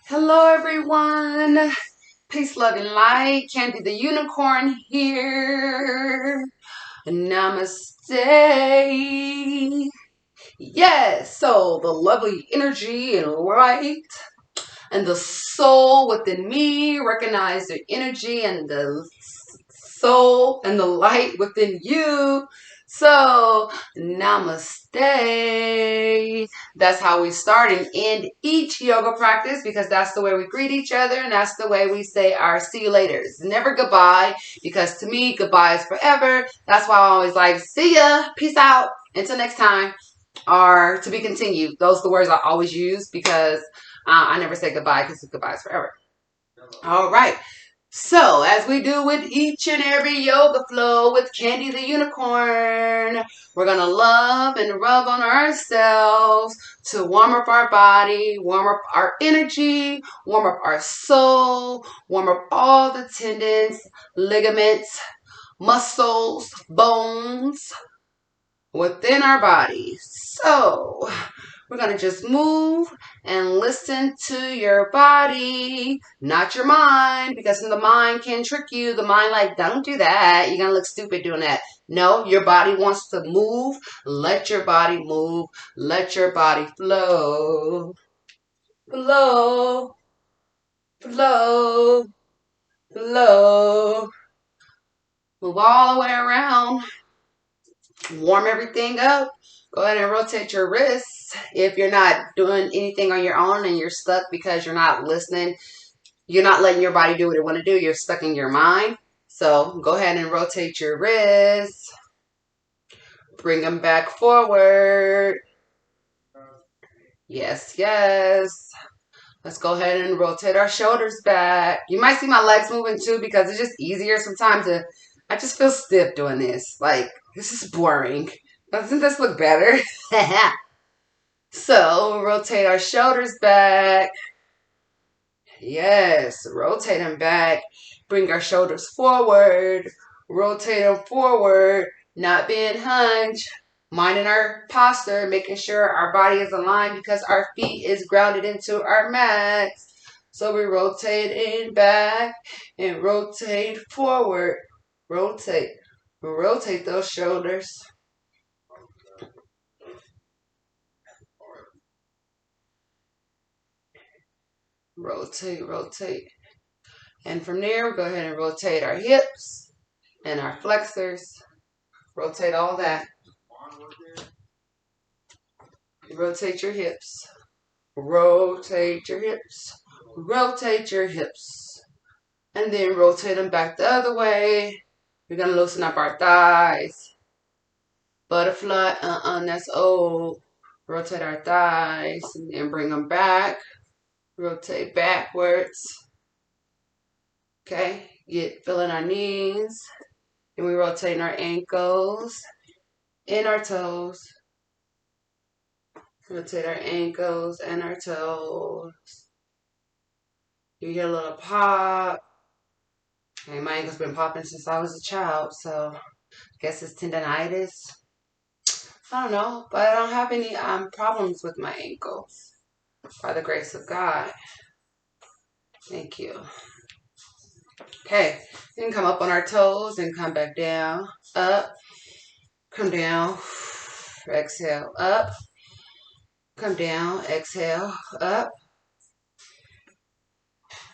Hello everyone. Peace, love, and light. Candii the Unicorn here. Namaste. Yes, so the lovely energy and light and the soul within me recognize the energy and the soul and the light within you. So, namaste. That's how we start and end each yoga practice because that's the way we greet each other and that's the way we say our see you laters. Never goodbye because to me, goodbye is forever. That's why I always like, see ya, peace out, until next time, or to be continued. Those are the words I always use because I never say goodbye because goodbye is forever. All right. So, as we do with each and every yoga flow with Candii the Unicorn, we're going to love and rub on ourselves to warm up our body, warm up our energy, warm up our soul, warm up all the tendons, ligaments, muscles, bones within our body. So, we're going to just move and listen to your body, not your mind, because the mind can trick you. The mind like, don't do that. You're going to look stupid doing that. No, your body wants to move. Let your body move. Let your body flow. Flow. Flow. Flow. Move all the way around. Warm everything up. Go ahead and rotate your wrists. If you're not doing anything on your own and you're stuck because you're not listening, you're not letting your body do what it want to do, you're stuck in your mind. So go ahead and rotate your wrists. Bring them back forward. Yes, yes. Let's go ahead and rotate our shoulders back. You might see my legs moving too because it's just easier sometimes I just feel stiff doing this. Like, this is boring. Doesn't this look better? So, rotate our shoulders back. Yes, rotate them back. Bring our shoulders forward. Rotate them forward. Not being hunched. Minding our posture, making sure our body is aligned because our feet is grounded into our mats. So we rotate in back and rotate forward. Rotate. Rotate those shoulders. Rotate, rotate. And from there, we'll go ahead and rotate our hips and our flexors. Rotate all that. Rotate your hips. Rotate your hips. Rotate your hips. And then rotate them back the other way. We're going to loosen up our thighs. Butterfly, that's old. Rotate our thighs and then bring them back. Rotate backwards. Okay, feeling our knees. And we rotate our ankles and our toes. Rotate our ankles and our toes. You hear a little pop. Okay, my ankle's been popping since I was a child, so I guess it's tendonitis. I don't know, but I don't have any problems with my ankles. By the grace of God. Thank you. Okay, we can come up on our toes and come back down, up, come down, exhale, up, come down, exhale, up,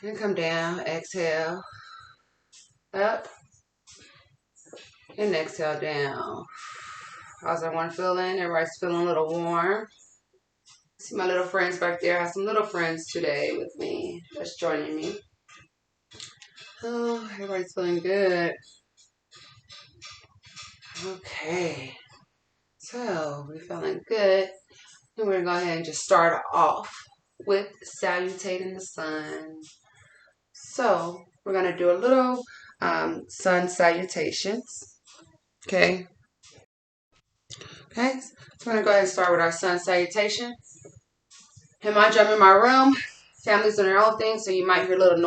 and come down, exhale, up, and exhale down. How's everyone feeling? Everybody's feeling a little warm. See my little friends back there. I have some little friends today with me that's joining me. Oh, everybody's feeling good. Okay. So, we're feeling good. And we're going to go ahead and just start off with salutating the sun. So, we're going to do a little sun salutations. Okay. Okay. So, we're going to go ahead and start with our sun salutation. And mind you, I'm in my room. Family's doing their own thing, so you might hear little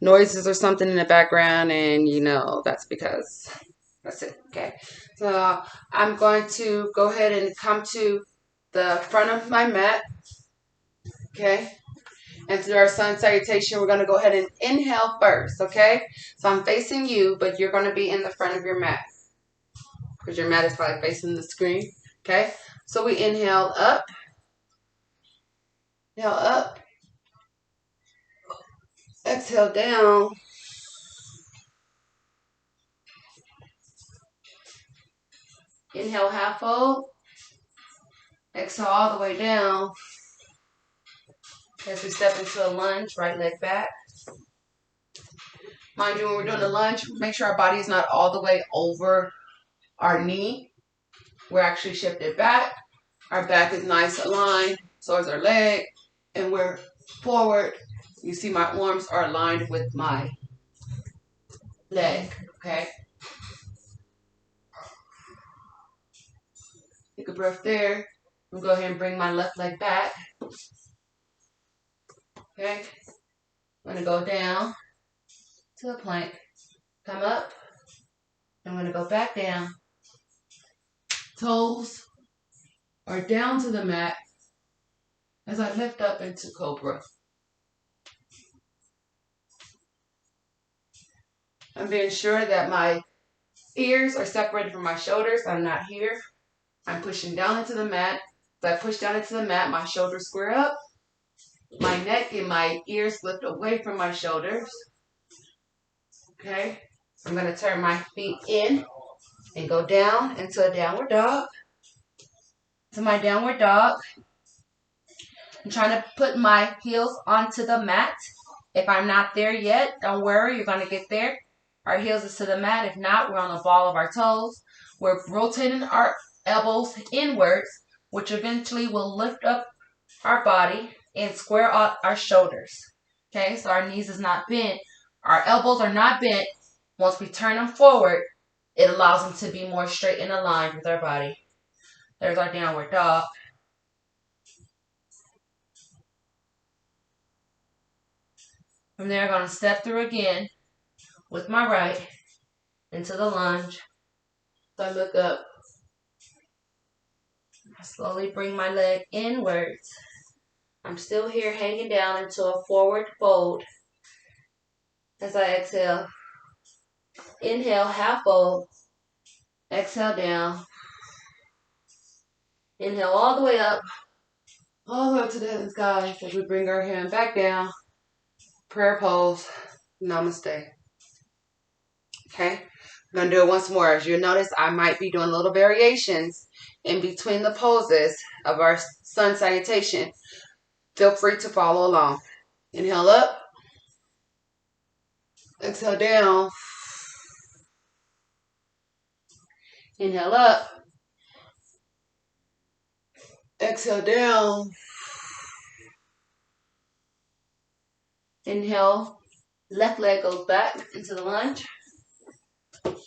noises or something in the background, and you know that's because that's it. Okay. So, I'm going to go ahead and come to the front of my mat. Okay. And to our sun salutation, we're going to go ahead and inhale first, okay? So I'm facing you, but you're going to be in the front of your mat because your mat is probably facing the screen, okay? So we inhale up, exhale down, inhale half fold, exhale all the way down. As we step into a lunge, right leg back. Mind you, when we're doing the lunge, make sure our body is not all the way over our knee. We're actually shifted back. Our back is nice aligned, so is our leg, and we're forward. You see my arms are aligned with my leg, okay? Take a breath there. We'll go ahead and bring my left leg back. Okay? I'm going to go down to the plank. Come up. I'm going to go back down. Toes are down to the mat as I lift up into cobra. I'm being sure that my ears are separated from my shoulders. I'm not here. I'm pushing down into the mat. As I push down into the mat, my shoulders square up. My neck and my ears lift away from my shoulders. Okay? I'm going to turn my feet in and go down into a downward dog. To my downward dog. I'm trying to put my heels onto the mat. If I'm not there yet, don't worry, you're going to get there. Our heels is to the mat. If not, we're on the ball of our toes. We're rotating our elbows inwards, which eventually will lift up our body and square out our shoulders. Okay, so our knees is not bent. Our elbows are not bent. Once we turn them forward, it allows them to be more straight and aligned with our body. There's our downward dog. From there, I'm going to step through again with my right into the lunge. So I look up. I slowly bring my leg inwards. I'm still here hanging down into a forward fold. As I exhale, inhale, half fold. Exhale down. Inhale all the way up. All the way up to the heavens, guys. As we bring our hand back down. Prayer pose. Namaste. Okay? I'm going to do it once more. As you'll notice, I might be doing little variations in between the poses of our sun salutation. Feel free to follow along. Inhale up. Exhale down. Inhale up. Exhale down. Inhale. Left leg goes back into the lunge.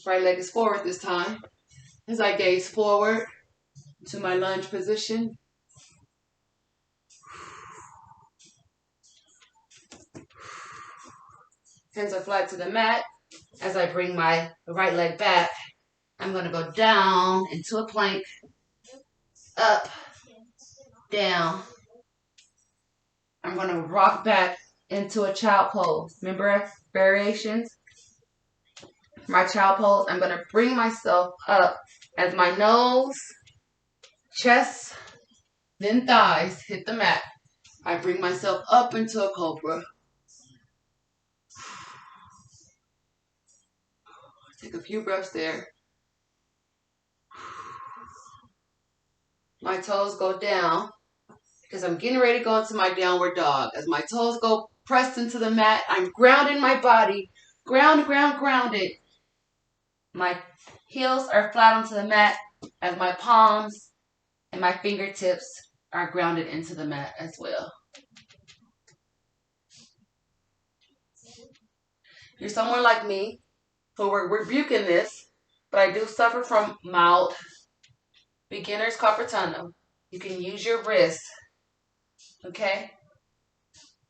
Right leg is forward this time. As I gaze forward to my lunge position. Hands are flat to the mat. As I bring my right leg back, I'm going to go down into a plank. Up. Down. I'm going to rock back into a child pose. Remember variations? My child pose, I'm going to bring myself up as my nose, chest, then thighs hit the mat. I bring myself up into a cobra. Take a few breaths there. My toes go down because I'm getting ready to go into my downward dog. As my toes go pressed into the mat, I'm grounding my body. Grounded. My heels are flat onto the mat as my palms and my fingertips are grounded into the mat as well. You're someone like me who we're rebuking this, but I do suffer from mild beginner's carpal tunnel. You can use your wrist, okay?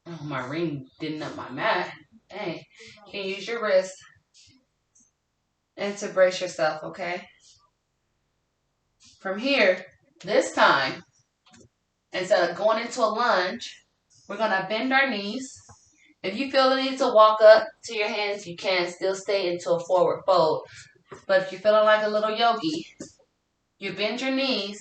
Oh, my ring didn't up my mat. Dang. You can use your wrist and to brace yourself, okay? From here, this time, instead of going into a lunge, We're going to bend our knees. If you feel the need to walk up to your hands, you can still stay into a forward fold. But if you're feeling like a little yogi, you bend your knees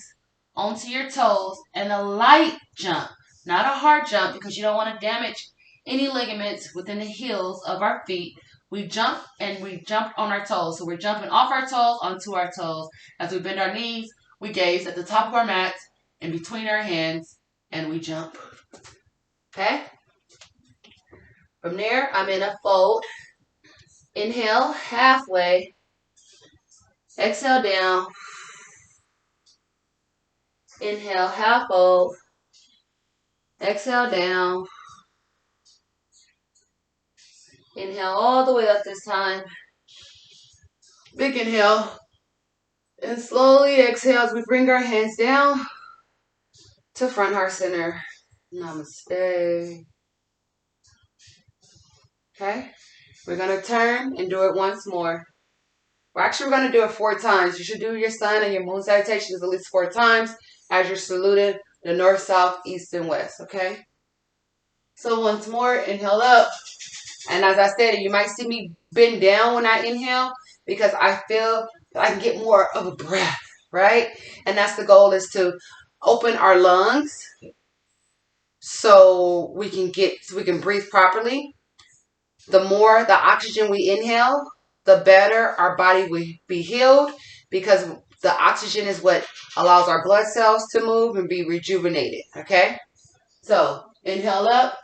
onto your toes and a light jump, not a hard jump because you don't want to damage any ligaments within the heels of our feet. We jump and we jump on our toes. So we're jumping off our toes onto our toes. As we bend our knees, we gaze at the top of our mat in between our hands and we jump. Okay? From there, I'm in a fold. Inhale, halfway. Exhale down. Inhale, half fold. Exhale down. Inhale all the way up this time. Big inhale. And slowly exhale as we bring our hands down to front heart center. Namaste. Okay? We're going to turn and do it once more. We're going to do it 4 times. You should do your sun and your moon salutations at least 4 times as you're saluting the north, south, east, and west. Okay? So once more, inhale up. And as I said, you might see me bend down when I inhale because I feel that I can get more of a breath, right? And that's the goal, is to open our lungs so we can breathe properly. The more the oxygen we inhale, the better our body will be healed, because the oxygen is what allows our blood cells to move and be rejuvenated, okay? So, inhale up.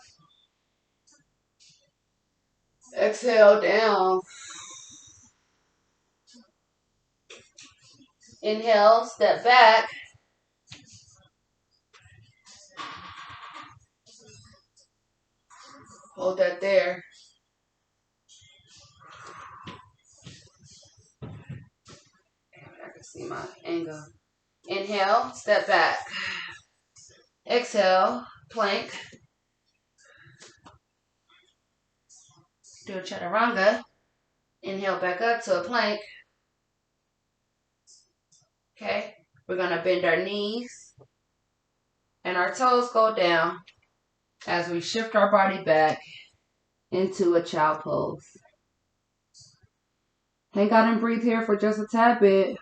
Exhale down. Inhale, step back. Hold that there. I can see my angle. Inhale, step back. Exhale, plank. Do a chaturanga. Inhale back up to a plank. Okay, we're going to bend our knees and our toes go down as we shift our body back into a child pose. Hang out and breathe here for just a tad bit.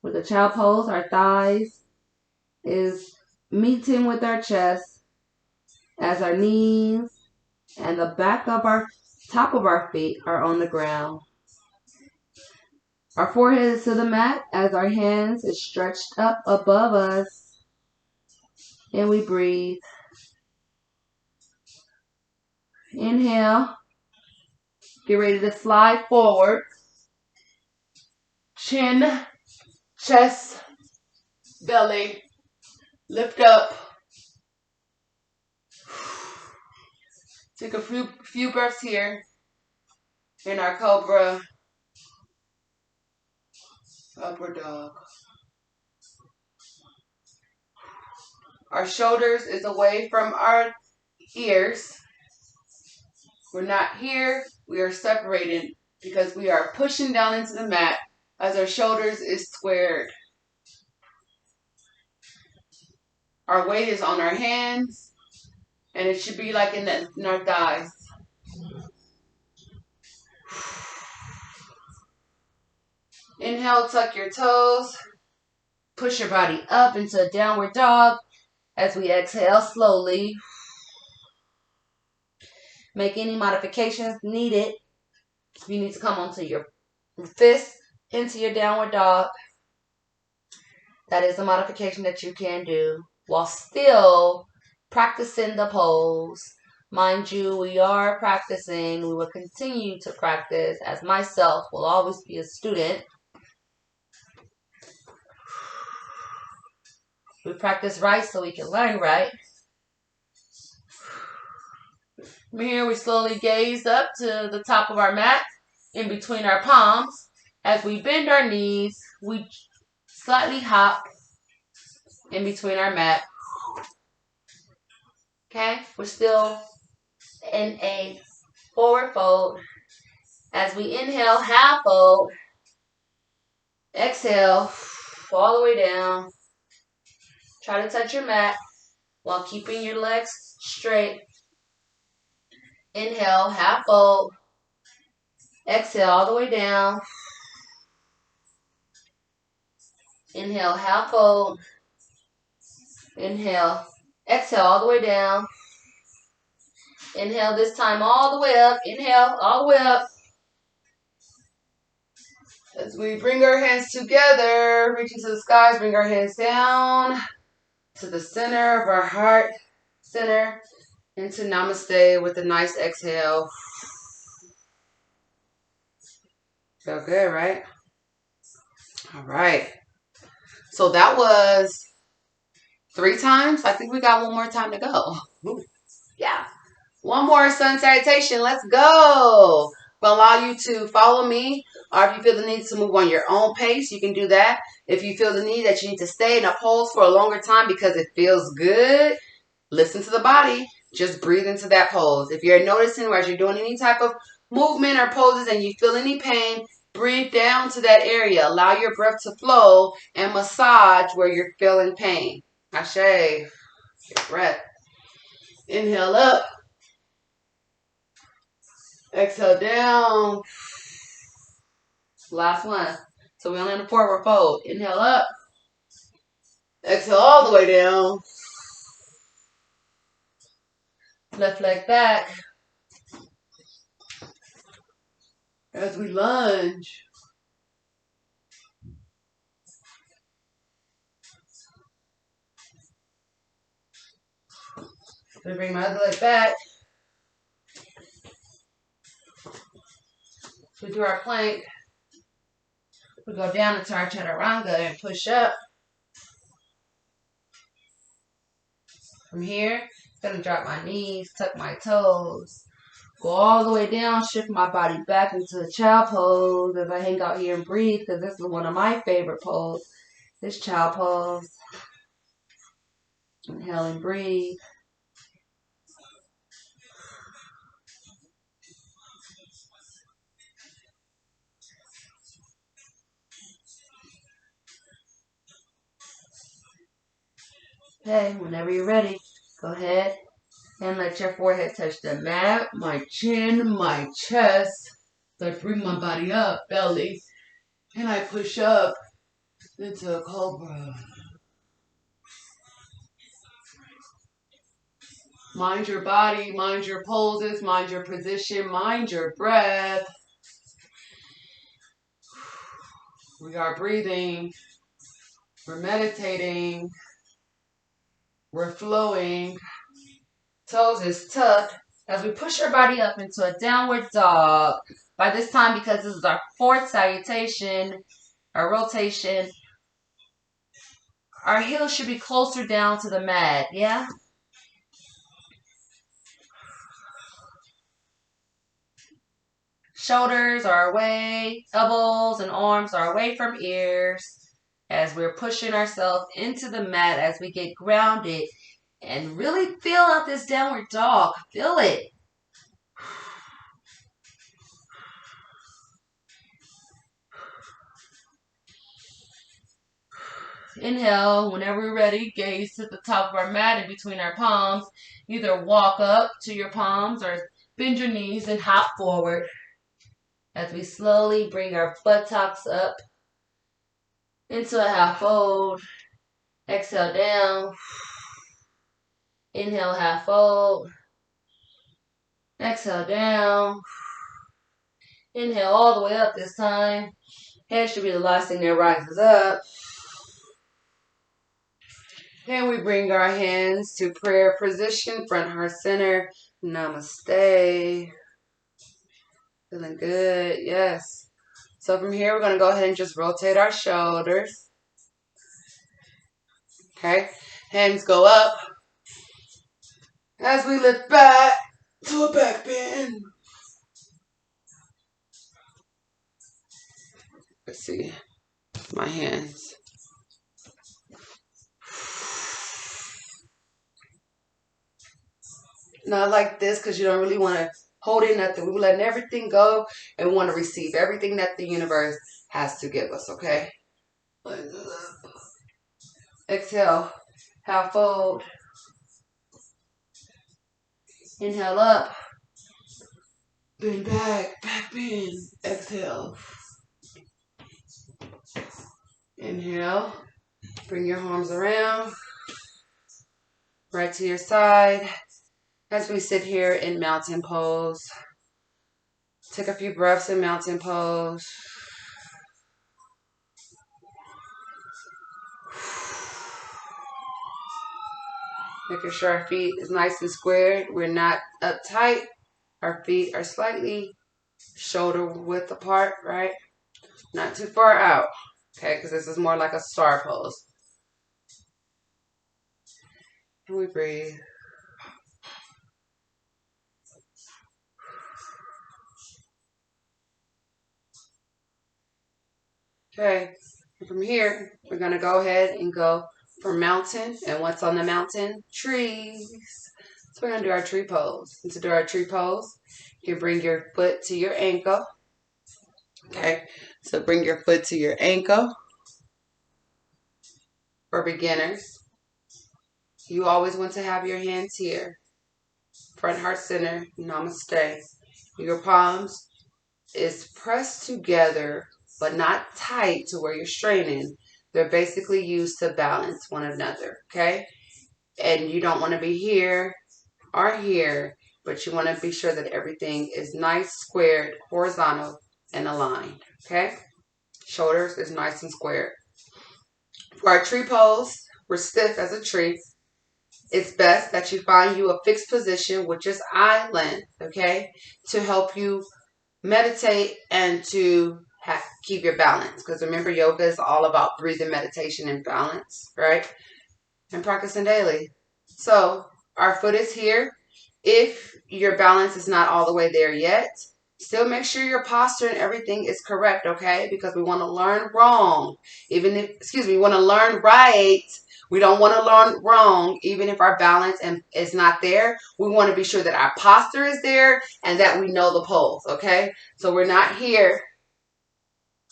With the child pose, our thighs is meeting with our chest as our knees and the back of our top of our feet are on the ground. Our forehead is to the mat as our hands is stretched up above us. And we breathe. Inhale. Get ready to slide forward. Chin, chest, belly. Lift up. Take a few breaths here in our cobra. Upward dog. Our shoulders is away from our ears. We're not here. We are separated because we are pushing down into the mat as our shoulders is squared. Our weight is on our hands, and it should be like in our thighs. Inhale, tuck your toes. Push your body up into a downward dog as we exhale slowly. Make any modifications needed. If you need to come onto your fist into your downward dog, that is a modification that you can do while still practicing the pose. Mind you, we are practicing. We will continue to practice, as myself will always be a student. We practice right so we can learn right. From here, we slowly gaze up to the top of our mat, in between our palms. As we bend our knees, we slightly hop in between our mat. Okay, we're still in a forward fold. As we inhale, half fold. Exhale, all the way down. Try to touch your mat while keeping your legs straight. Inhale, half fold. Exhale all the way down. Inhale, half fold. Inhale. Exhale all the way down. Inhale this time all the way up. Inhale all the way up. As we bring our hands together, reaching to the skies, bring our hands down to the center of our heart, center, into Namaste with a nice exhale. Feel good, right? All right. So that was 3 times. I think we got one more time to go. Ooh. Yeah. One more sun salutation. Let's go. Will allow you to follow me, or if you feel the need to move on your own pace, you can do that. If you feel the need that you need to stay in a pose for a longer time because it feels good, listen to the body. Just breathe into that pose. If you're noticing as you're doing any type of movement or poses and you feel any pain, breathe down to that area. Allow your breath to flow and massage where you're feeling pain. Ashe. Your breath. Inhale up. Exhale down. Last one. So we only in the forward fold. Inhale up. Exhale all the way down. Left leg back. As we lunge. We bring my other leg back. We do our plank. We go down into our chaturanga and push up. From here, I'm going to drop my knees, tuck my toes. Go all the way down, shift my body back into a child pose as I hang out here and breathe, because this is one of my favorite poses, this child pose. Inhale and breathe. Okay, whenever you're ready, go ahead and let your forehead touch the mat, my chin, my chest. So I bring my body up, belly, and I push up into a cobra. Mind your body, mind your poses, mind your position, mind your breath. We are breathing. We're meditating. We're flowing. Toes is tucked as we push our body up into a downward dog. By this time, because this is our 4th salutation, our rotation, our heels should be closer down to the mat, yeah? Shoulders are away, elbows and arms are away from ears as we're pushing ourselves into the mat as we get grounded and really feel out this downward dog. Feel it. Inhale, whenever we're ready, gaze to the top of our mat in between our palms. Either walk up to your palms or bend your knees and hop forward as we slowly bring our buttocks up into a half fold. Exhale down. Inhale, half fold. Exhale down. Inhale all the way up this time. Head should be the last thing that rises up. Then we bring our hands to prayer position, front heart center. Namaste. Feeling good, yes. So from here, we're going to go ahead and just rotate our shoulders. Okay, hands go up as we lift back to a back bend. Let's see, my hands. Not like this because you don't really want to hold in nothing. We're letting everything go and we want to receive everything that the universe has to give us, okay? Exhale. half fold. Inhale up. Bend back, back bend. Exhale. Inhale. Bring your arms around. Right to your side. As we sit here in mountain pose. Take a few breaths in mountain pose. Making sure our feet is nice and squared. We're not uptight. Our feet are slightly shoulder width apart, right? Not too far out. Okay, because this is more like a star pose. And we breathe. Okay, and from here, we're going to go ahead and go for mountain. And what's on the mountain? Trees. So we're going to do our tree pose. And to do our tree pose, you bring your foot to your ankle. Okay, so bring your foot to your ankle. For beginners, you always want to have your hands here. Front heart center, namaste. Your palms is pressed together, but not tight to where you're straining. They're basically used to balance one another, okay? And you don't want to be here or here, but you want to be sure that everything is nice, squared, horizontal, and aligned, okay? Shoulders is nice and squared. For our tree pose, we're stiff as a tree. It's best that you find you a fixed position, which is eye length, okay, to help you meditate and to keep your balance. Because remember, yoga is all about breathing, meditation, and balance, right? And practicing daily. So our foot is here. If your balance is not all the way there yet, still make sure your posture and everything is correct, okay? Because we want to learn wrong. We want to learn right. We don't want to learn wrong, even if our balance is not there. We want to be sure that our posture is there and that we know the pose, okay? So we're not here.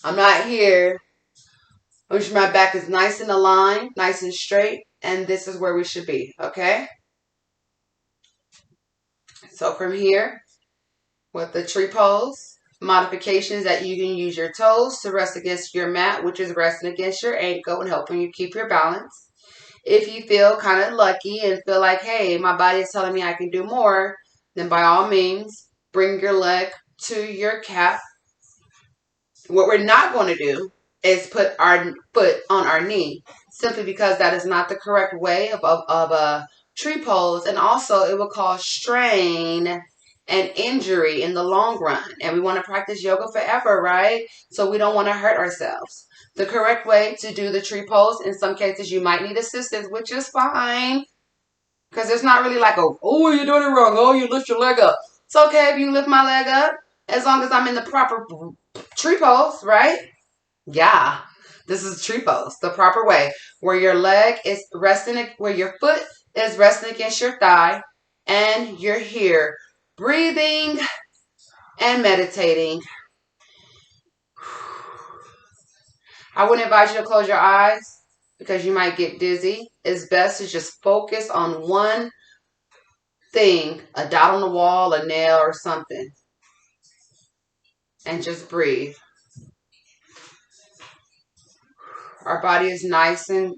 I'm not here. I wish my back is nice and aligned, nice and straight, and this is where we should be, okay? So from here, with the tree pose, modifications that you can use your toes to rest against your mat, which is resting against your ankle and helping you keep your balance. If you feel kind of lucky and feel like, hey, my body is telling me I can do more, then by all means, bring your leg to your cap. What we're not going to do is put our foot on our knee, simply because that is not the correct way of a tree pose, and also it will cause strain and injury in the long run. And we want to practice yoga forever, right? So we don't want to hurt ourselves. The correct way to do the tree pose, in some cases you might need assistance, which is fine. Because it's not really like, oh, you're doing it wrong. Oh, you lift your leg up. It's okay if you lift my leg up, as long as I'm in the proper tree pose, right? Yeah, this is tree pose, the proper way, where your leg is resting, where your foot is resting against your thigh, and you're here breathing and meditating. I wouldn't advise you to close your eyes because you might get dizzy. It's best to just focus on one thing, a dot on the wall, a nail, or something, and just breathe. Our body is nice and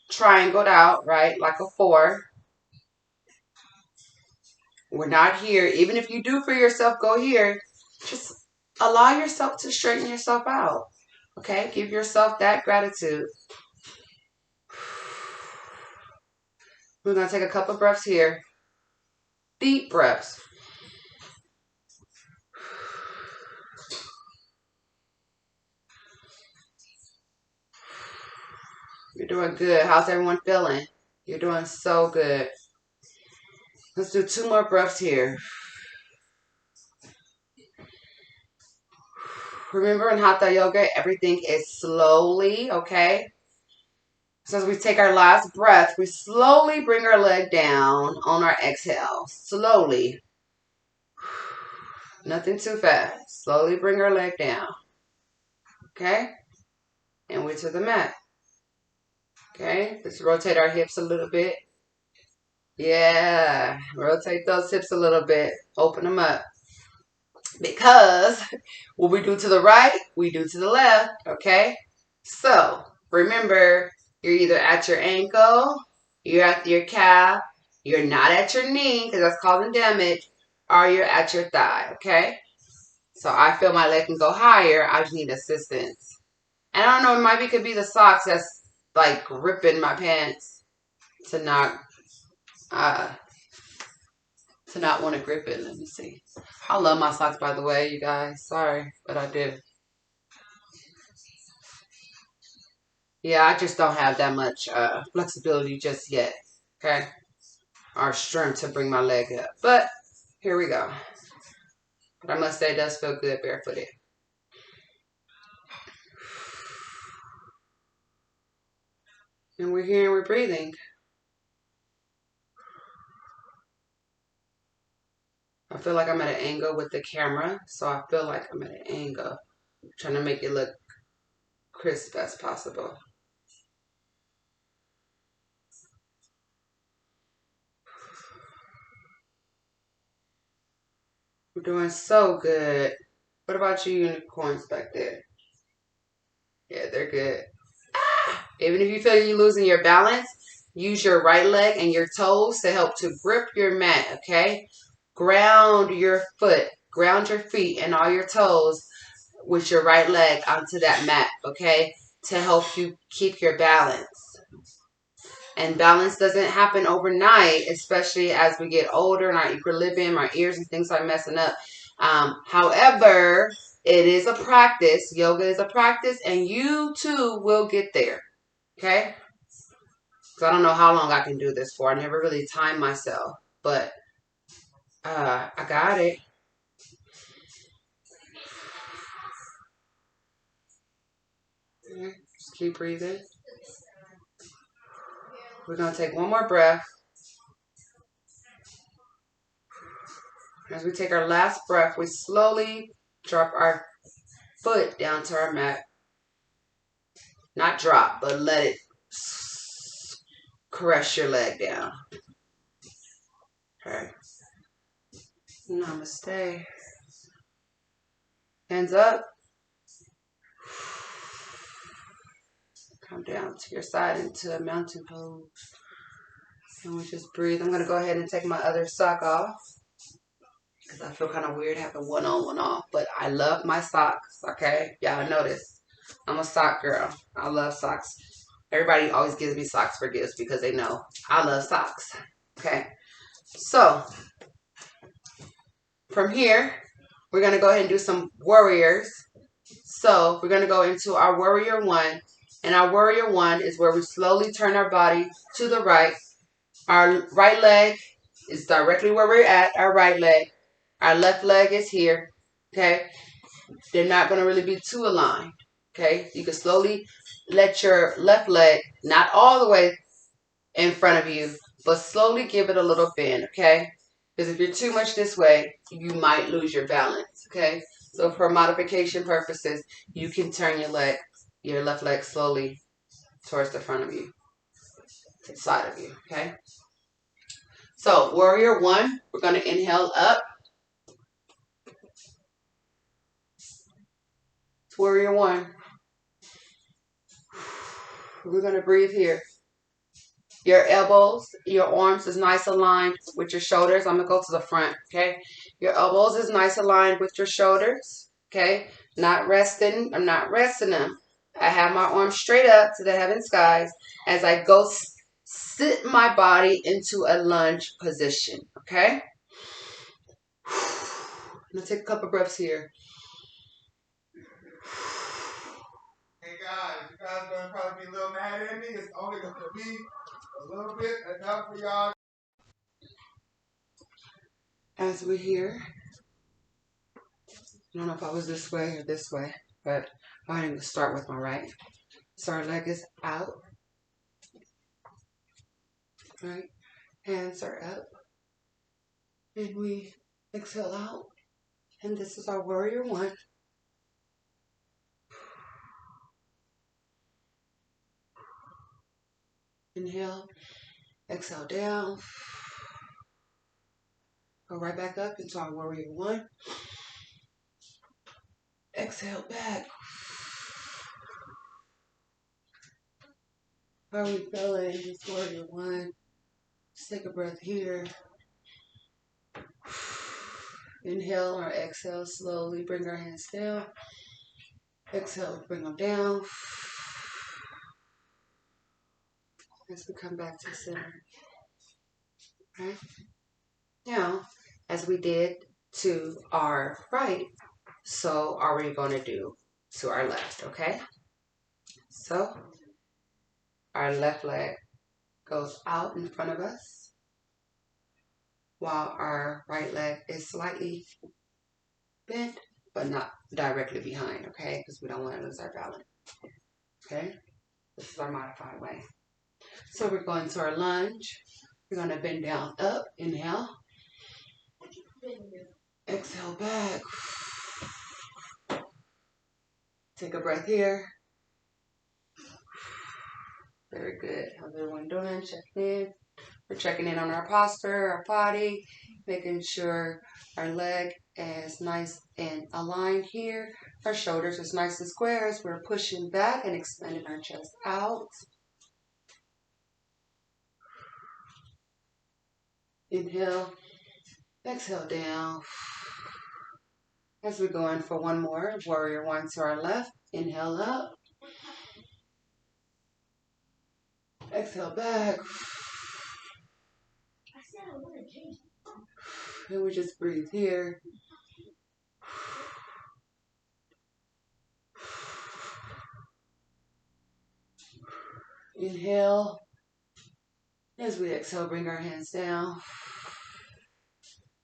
triangled out, right? Like a 4. We're not here. Even if you do for yourself, go here. Just allow yourself to straighten yourself out. Okay? Give yourself that gratitude. We're going to take a couple breaths here. Deep breaths. You're doing good. How's everyone feeling? You're doing so good. Let's do 2 more breaths here. Remember, in Hatha Yoga, everything is slowly, okay? So as we take our last breath, we slowly bring our leg down on our exhale. Slowly. Nothing too fast. Slowly bring our leg down. Okay? And we're to the mat. Okay, let's rotate our hips a little bit. Yeah, rotate those hips a little bit. Open them up. Because what we do to the right, we do to the left. Okay? So, remember, you're either at your ankle, you're at your calf, you're not at your knee because that's causing damage, or you're at your thigh. Okay? So, I feel my leg can go higher. I just need assistance. And I don't know, it could be the socks that's like ripping my pants to not uh want to grip it. Let me see. I love my socks, by the way, you guys. Sorry, but I do. Yeah, I just don't have that much flexibility just yet. Okay, or strength to bring my leg up. But here we go. But I must say, it does feel good barefooted. And we're here and we're breathing. I feel like I'm at an angle with the camera, so I feel like I'm at an angle, trying to make it look crisp as possible. We're doing so good. What about you unicorns back there? Yeah, they're good. Even if you feel you're losing your balance, use your right leg and your toes to help to grip your mat, okay? Ground your foot, ground your feet and all your toes with your right leg onto that mat, okay? To help you keep your balance. And balance doesn't happen overnight, especially as we get older and our equilibrium, our ears and things are messing up. However, it is a practice. Yoga is a practice, and you too will get there. Okay? So I don't know how long I can do this for. I never really timed myself, but I got it. Just keep breathing. We're going to take one more breath. As we take our last breath, we slowly drop our foot down to our mat. Not drop, but let it caress your leg down. Okay. Namaste. Hands up. Come down to your side into a mountain pose. And we just breathe. I'm going to go ahead and take my other sock off, because I feel kind of weird having one on, one off. But I love my socks, okay? Y'all notice. I'm a sock girl. I love socks. Everybody always gives me socks for gifts because they know I love socks. Okay? So, from here, we're going to go ahead and do some warriors. So, we're going to go into our warrior one. And our warrior one is where we slowly turn our body to the right. Our right leg is directly where we're at, our right leg. Our left leg is here, okay? They're not going to really be too aligned, okay? You can slowly let your left leg, not all the way in front of you, but slowly give it a little bend, okay? Because if you're too much this way, you might lose your balance, okay? So for modification purposes, you can turn your left leg slowly towards the front of you, to the side of you, okay? So warrior one, we're going to inhale up. It's warrior one. We're going to breathe here. Your elbows, your arms is nice aligned with your shoulders. I'm going to go to the front, okay? Your elbows is nice aligned with your shoulders, okay? Not resting. I'm not resting them. I have my arms straight up to the heaven skies as I go sit my body into a lunge position, okay? I'm going to take a couple breaths here. Hey guys, you guys are going to probably be a little mad at me. It's only going to be a little bit enough for y'all. As we're here, I don't know if I was this way or this way, but I'm going to start with my right. So our leg is out. Right? Hands are up. And we exhale out. And this is our warrior one. Inhale, exhale down. Go right back up into our warrior one. Exhale back. How are we feeling? This warrior one. Just take a breath here. Inhale or exhale slowly. Bring our hands down. Exhale, bring them down. As we come back to center. Okay. Now, as we did to our right, so are we going to do to our left, okay? So, our left leg goes out in front of us, while our right leg is slightly bent, but not directly behind, okay? Because we don't want to lose our balance, okay? This is our modified way. So we're going to our lunge. We're going to bend down, up, inhale. Exhale back. Take a breath here. Very good. How's everyone doing? Checking in. We're checking in on our posture, our body, making sure our leg is nice and aligned here. Our shoulders is nice and square as we're pushing back and expanding our chest out. Inhale, exhale down. As we go in for one more, warrior one to our left. Inhale up. Exhale back. And we just breathe here. Inhale. As we exhale, bring our hands down.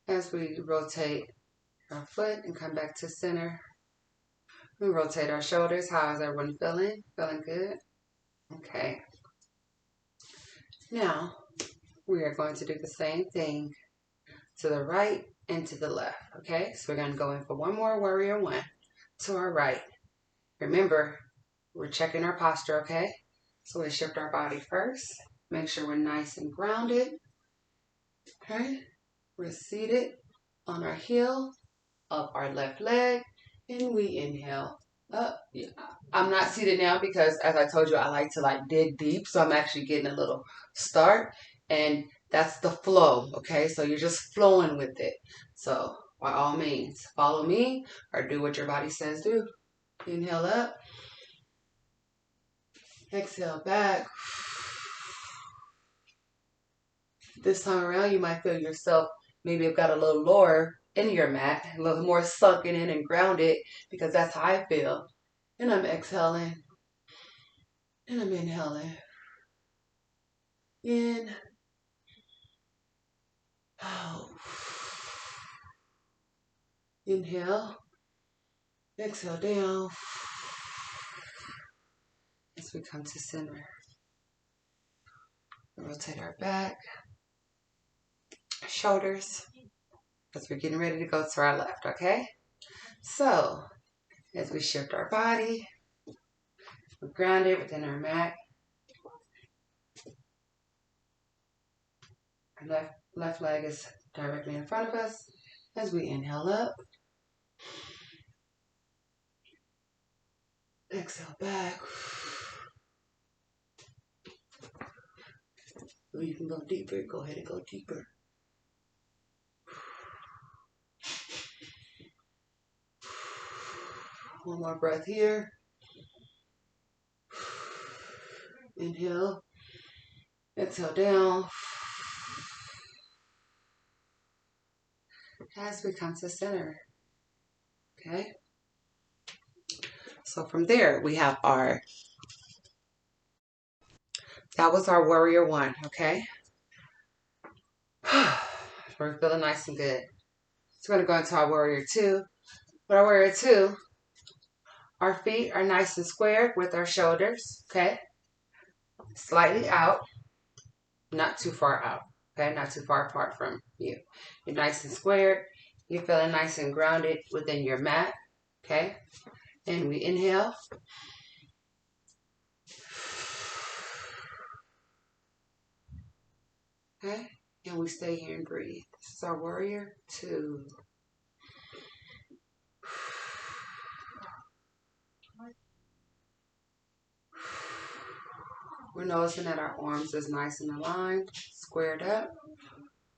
As we rotate our foot and come back to center. We rotate our shoulders. How is everyone feeling? Feeling good? Okay. Now, we are going to do the same thing to the right and to the left. Okay? So we're going to go in for one more warrior one to our right. Remember, we're checking our posture, okay? So we shift our body first. Make sure we're nice and grounded. Okay? We're seated on our heel of our left leg, and we inhale up. I'm not seated now because, as I told you, I like to dig deep, so I'm actually getting a little start, and that's the flow, okay? So you're just flowing with it. So by all means, follow me or do what your body says do. Inhale up. Exhale back. This time around, you might feel yourself maybe have got a little lower in your mat, a little more sunken in and grounded, because that's how I feel. And I'm exhaling. And I'm inhaling. In. Out. Inhale. Exhale down. As we come to center. Rotate our back. Shoulders. Because we're getting ready to go to our left, okay? So, as we shift our body, we're grounded within our mat. Our left leg is directly in front of us as we inhale up. Exhale back. Or you can go deeper. Go ahead and go deeper. One more breath here. Inhale. Exhale down. As we come to center. Okay? So from there, we have that was our warrior one, okay? We're feeling nice and good. So we're going to go into our warrior two. For our warrior two, our feet are nice and square with our shoulders, okay? Slightly out, not too far out, okay? Not too far apart from you. You're nice and squared. You're feeling nice and grounded within your mat, okay? And we inhale. Okay? And we stay here and breathe. This is our warrior 2. We're noticing that our arms is nice and aligned, squared up,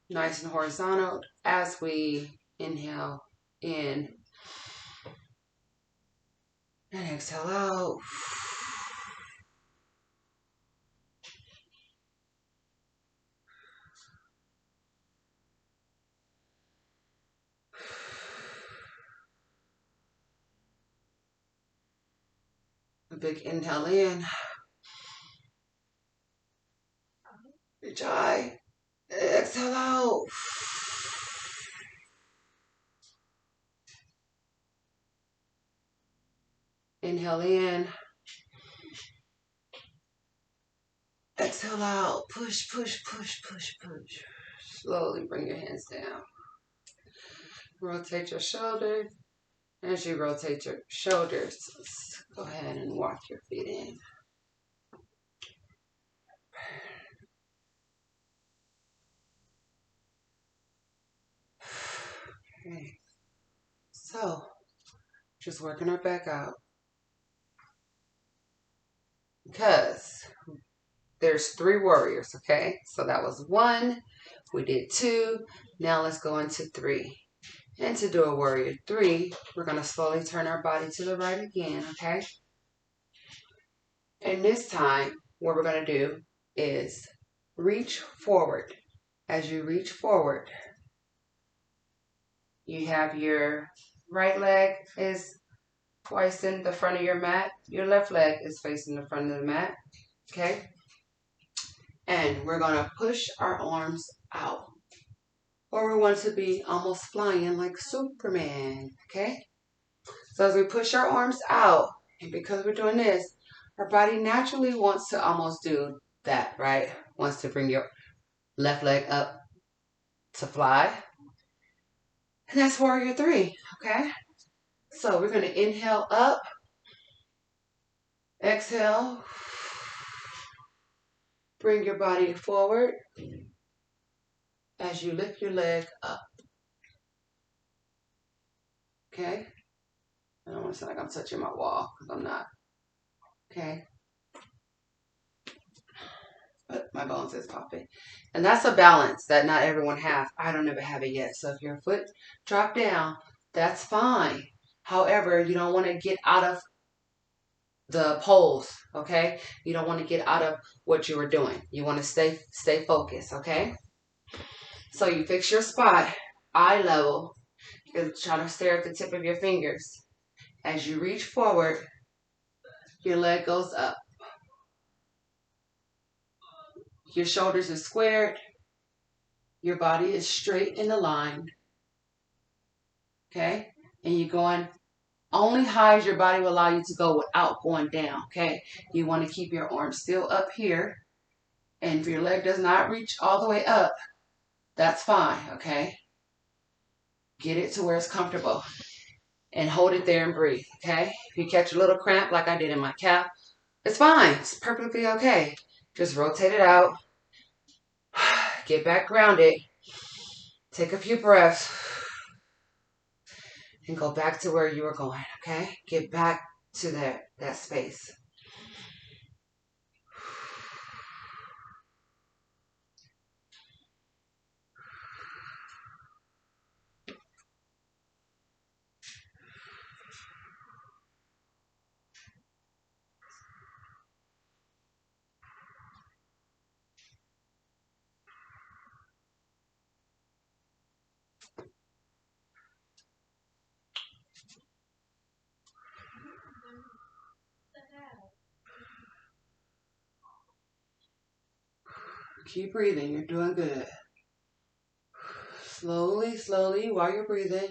nice and horizontal as we inhale in and exhale out. A big inhale in. Reach high. Exhale out. Inhale in. Exhale out. Push, push, push, push, push. Slowly bring your hands down. Rotate your shoulders. As you rotate your shoulders, go ahead and walk your feet in. Okay. So, just working our back out. Because there's 3 warriors, okay? So that was 1. We did 2. Now let's go into 3. And to do a warrior 3, we're going to slowly turn our body to the right again, okay? And this time, what we're going to do is reach forward. As you reach forward, you have your right leg is facing the front of your mat. Your left leg is facing the front of the mat, okay? And we're going to push our arms out. Or we want to be almost flying like Superman, okay? So as we push our arms out, and because we're doing this, our body naturally wants to almost do that, right? Wants to bring your left leg up to fly. And that's warrior 3, okay? So we're going to inhale up, exhale, bring your body forward as you lift your leg up, okay? I don't want to sound like I'm touching my wall because I'm not, okay? But my bones is popping. And that's a balance that not everyone has. I don't ever have it yet. So if your foot drop down, that's fine. However, you don't want to get out of the pose, okay? You don't want to get out of what you were doing. You want to stay focused, okay? So you fix your spot, eye level. You try to stare at the tip of your fingers. As you reach forward, your leg goes up. Your shoulders are squared. Your body is straight and aligned. Okay? And you're going only high as your body will allow you to go without going down. Okay? You want to keep your arms still up here. And if your leg does not reach all the way up, that's fine. Okay? Get it to where it's comfortable. And hold it there and breathe. Okay? If you catch a little cramp like I did in my calf, it's fine. It's perfectly okay. Just rotate it out. Get back grounded. Take a few breaths. And go back to where you were going, okay? Get back to that space. Keep breathing. You're doing good. Slowly, slowly, while you're breathing,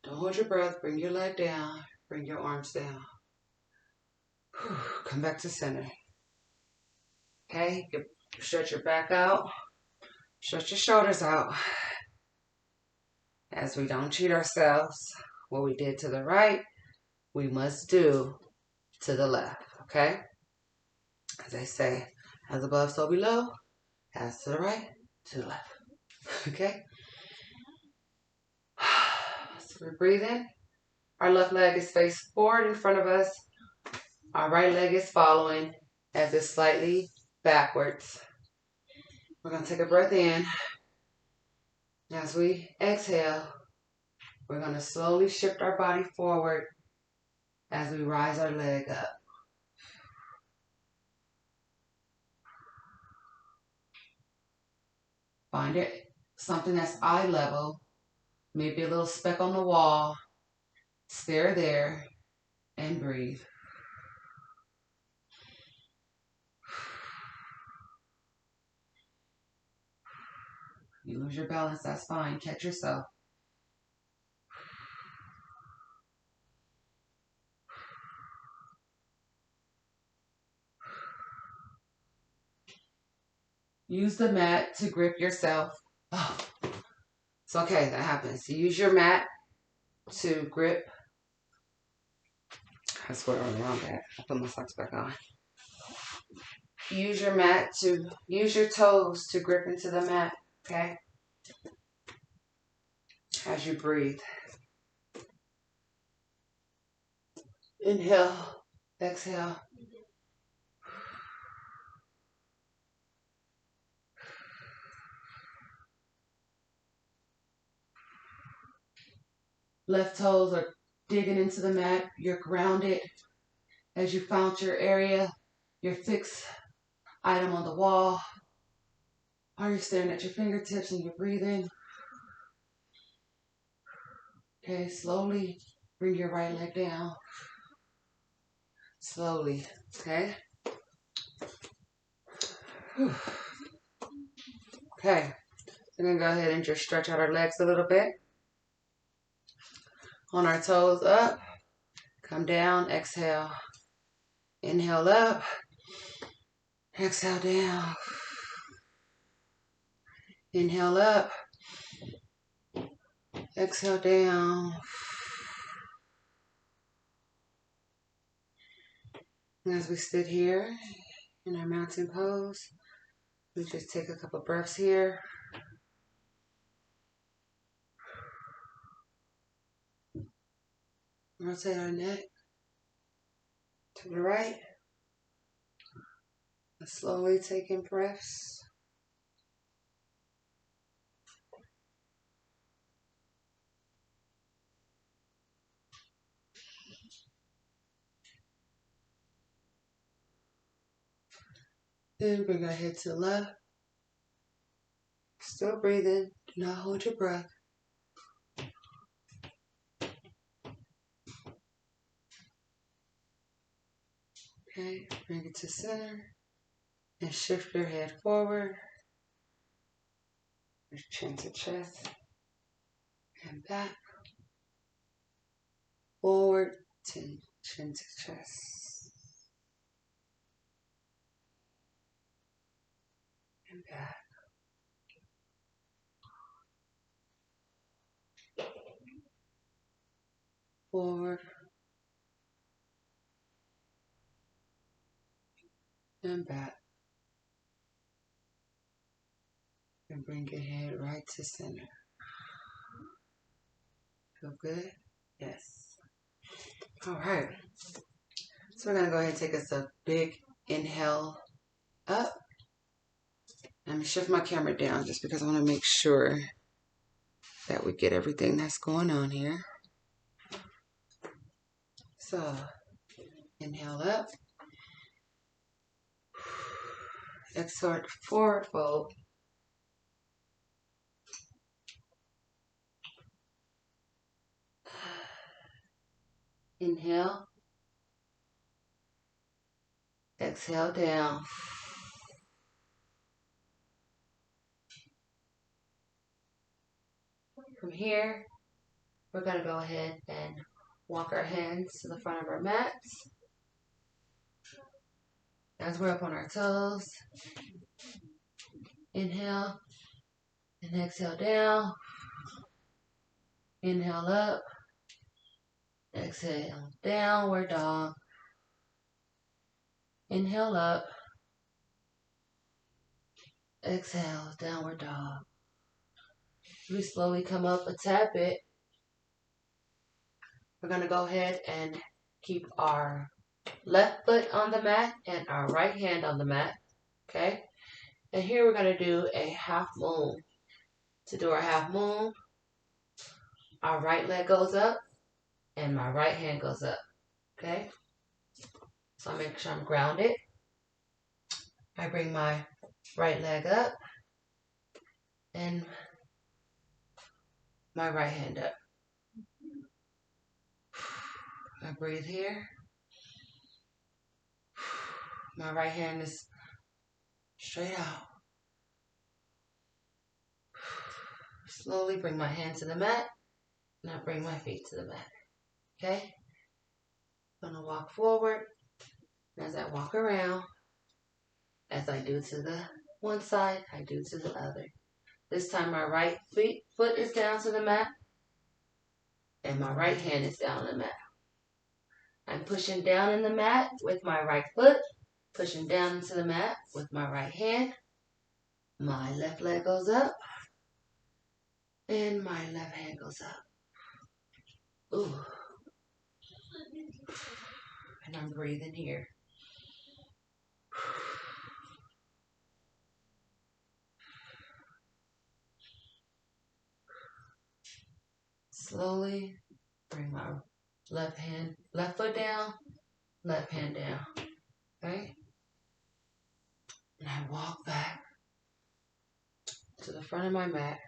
don't hold your breath. Bring your leg down. Bring your arms down. Come back to center. Okay? Stretch your back out. Stretch your shoulders out. As we don't cheat ourselves, what we did to the right, we must do to the left. Okay? As I say, as above, so below. As to the right, to the left. Okay? So we're breathing. Our left leg is faced forward in front of us. Our right leg is following as it's slightly backwards. We're going to take a breath in. As we exhale, we're going to slowly shift our body forward as we rise our leg up. Find it something that's eye level, maybe a little speck on the wall. Stare there and breathe. You lose your balance, that's fine. Catch yourself. Use the mat to grip yourself. Oh, it's okay, that happens. Use your mat to grip. I swear I'm wrong that. I put my socks back on. Use your mat to, use your toes to grip into the mat, okay? As you breathe. Inhale, exhale. Left toes are digging into the mat. You're grounded as you found your area, your fixed item on the wall. Are you staring at your fingertips and you're breathing? Okay, slowly bring your right leg down. Slowly, okay? Whew. Okay, we're gonna go ahead and just stretch out our legs a little bit. On our toes up, come down, exhale. Inhale up, exhale down. Inhale up, exhale down. And as we sit here in our mountain pose, we just take a couple breaths here. Rotate our neck to the right. And slowly taking breaths. Then bring our head to the left. Still breathing. Do not hold your breath. Okay, bring it to center. And shift your head forward. Your chin to chest. And back. Forward, chin to chest. And back. Forward. And back. And bring your head right to center. Feel good? Yes. All right. So we're going to go ahead and take us a big inhale up. Let me shift my camera down just because I want to make sure that we get everything that's going on here. So, inhale up. Exhale, forward fold. Inhale. Exhale down. From here, we're going to go ahead and walk our hands to the front of our mats. As we're up on our toes. Inhale. And exhale down. Inhale up. Exhale, downward dog. Inhale up. Exhale, downward dog. We slowly come up a tad bit. We're going to go ahead and keep our left foot on the mat and our right hand on the mat. Okay? And here we're going to do a half moon. To do our half moon, our right leg goes up and my right hand goes up. Okay? So I make sure I'm grounded. I bring my right leg up and my right hand up. I breathe here. My right hand is straight out. Slowly bring my hand to the mat and I bring my feet to the mat. Okay? I'm going to walk forward. And as I walk around, as I do to the one side, I do to the other. This time my right foot is down to the mat and my right hand is down on the mat. I'm pushing down in the mat with my right foot, pushing down into the mat with my right hand. My left leg goes up and my left hand goes up. Ooh. And I'm breathing here. Slowly bring my left foot down, left hand down. Okay? And I walk back to the front of my mat.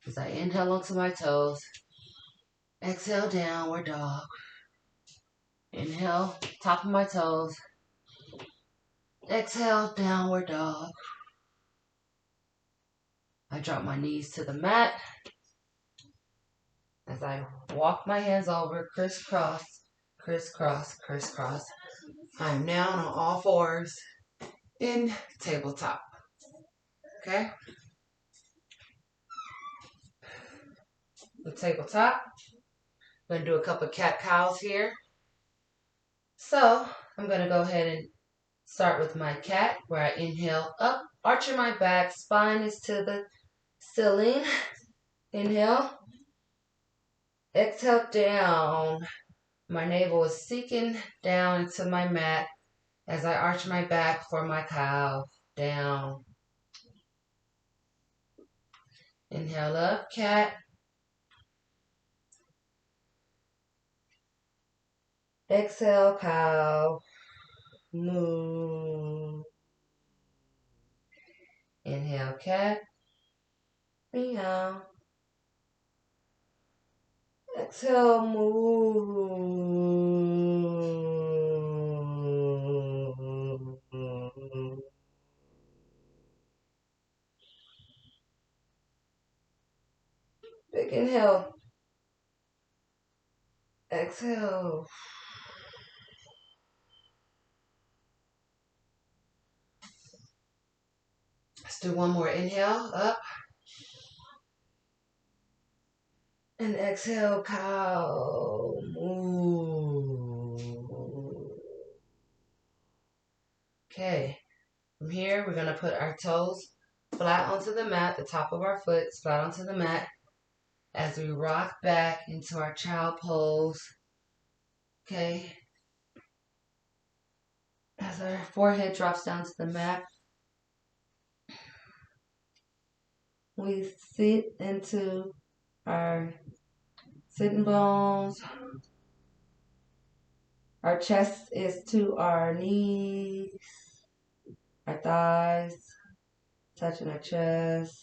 As I inhale onto my toes, exhale, downward dog. Inhale, top of my toes. Exhale, downward dog. I drop my knees to the mat. As I walk my hands over, crisscross, crisscross, crisscross. I'm now on all fours in tabletop. Okay? The tabletop. I'm going to do a couple of cat-cows here. So, I'm going to go ahead and start with my cat, where I inhale up, arching my back, spine is to the ceiling. Inhale. Exhale, down. My navel is sinking down into my mat as I arch my back for my cow. Down. Inhale up, cat. Exhale, cow. Moo. Inhale, cat. Meow. Exhale, moo. Big inhale. Exhale. Let's do one more. Inhale, up. And exhale, cow. Moo. Okay. From here, we're going to put our toes flat onto the mat, the top of our foot flat onto the mat, as we rock back into our child pose. Okay. As our forehead drops down to the mat, we sit into our sitting bones. Our chest is to our knees, our thighs, touching our chest.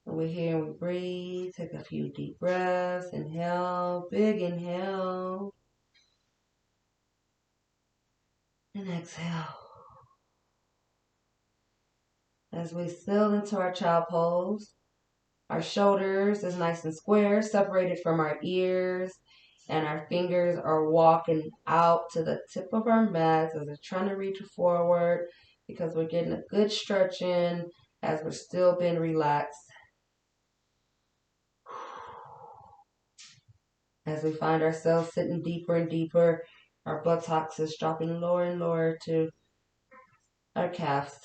And we're here and we breathe. Take a few deep breaths. Inhale, big inhale. And exhale. As we settle into our child pose, our shoulders is nice and square, separated from our ears, and our fingers are walking out to the tip of our mats as we're trying to reach forward because we're getting a good stretch in as we're still being relaxed. As we find ourselves sitting deeper and deeper, our buttocks is dropping lower and lower to our calves.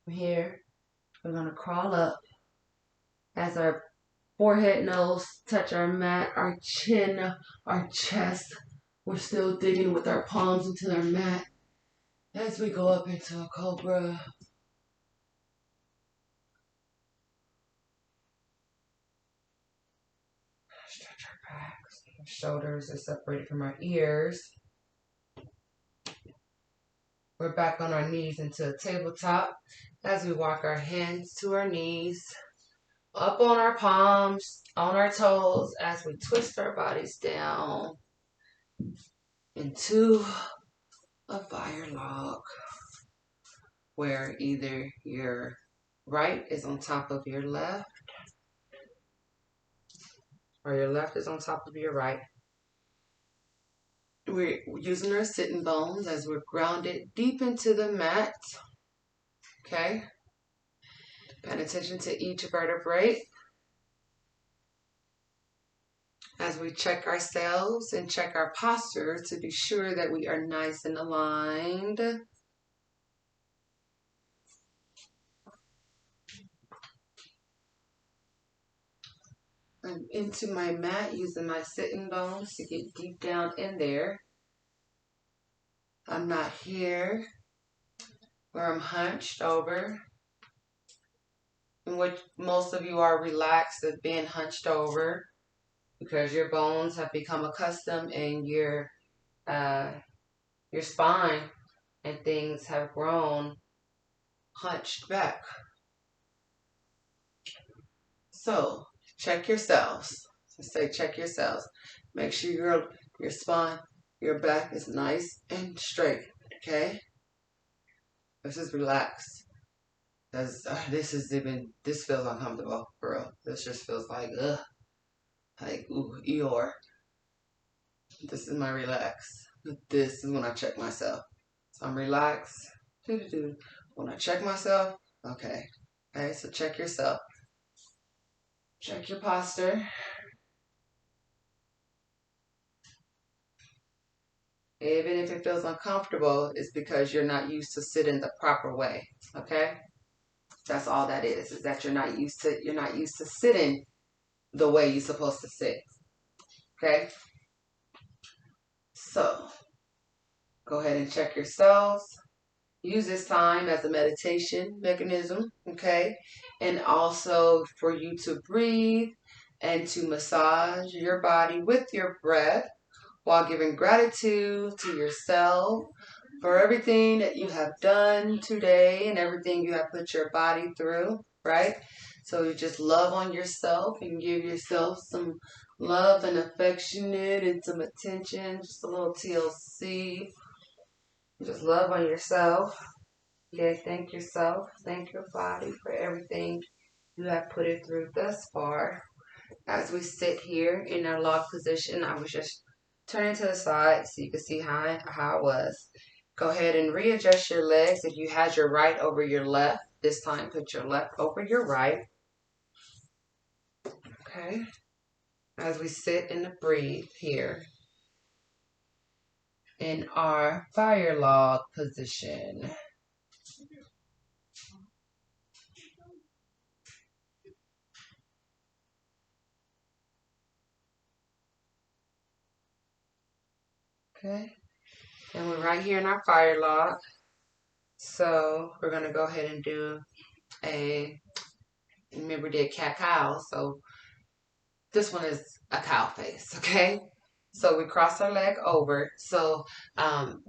From here, we're going to crawl up as our forehead, nose touch our mat, our chin, our chest. We're still digging with our palms into our mat as we go up into a cobra. Stretch our backs. Our shoulders are separated from our ears. We're back on our knees into a tabletop as we walk our hands to our knees, up on our palms, on our toes as we twist our bodies down into a fire log where either your right is on top of your left or your left is on top of your right. We're using our sitting bones as we're grounded deep into the mat. Okay? Paying attention to each vertebrae as we check ourselves and check our posture to be sure that we are nice and aligned. I'm into my mat using my sitting bones to get deep down in there. I'm not here where I'm hunched over, in which most of you are relaxed at being hunched over because your bones have become accustomed and your spine and things have grown hunched back. So check yourselves. Say check yourselves. Make sure your spine, your back is nice and straight. Okay. This is relaxed. This feels uncomfortable, bro. This just feels like ooh, Eeyore. This is my relax. This is when I check myself. So I'm relaxed. When I check myself, okay. Okay, so check yourself. Check your posture. Even if it feels uncomfortable, it's because you're not used to sitting the proper way. Okay? That's all that is that you're not used to sitting the way you're supposed to sit. Okay? So go ahead and check yourselves. Use this time as a meditation mechanism, okay? And also for you to breathe and to massage your body with your breath while giving gratitude to yourself for everything that you have done today and everything you have put your body through, right? So you just love on yourself and give yourself some love and affectionate and some attention, just a little TLC. Just love on yourself. Okay, thank yourself. Thank your body for everything you have put it through thus far. As we sit here in our log position, I was just turning to the side so you can see how I was. Go ahead and readjust your legs. If you had your right over your left, this time put your left over your right. Okay. As we sit and breathe here in our fire log position. Okay. And we're right here in our fire log. So we're going to go ahead and do remember we did cat-cow, so this one is a cow face, okay? So we cross our leg over. So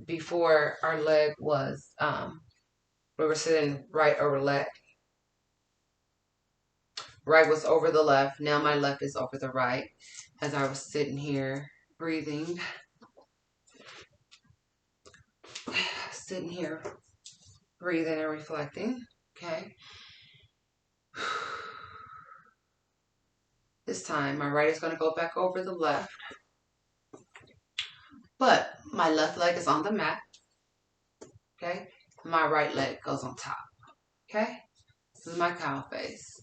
before our leg was, we were sitting right over left. Right was over the left. Now my left is over the right as I was sitting here breathing. Sitting here breathing and reflecting, okay? This time my right is going to go back over the left. But my left leg is on the mat, okay? My right leg goes on top, okay? This is my cow face.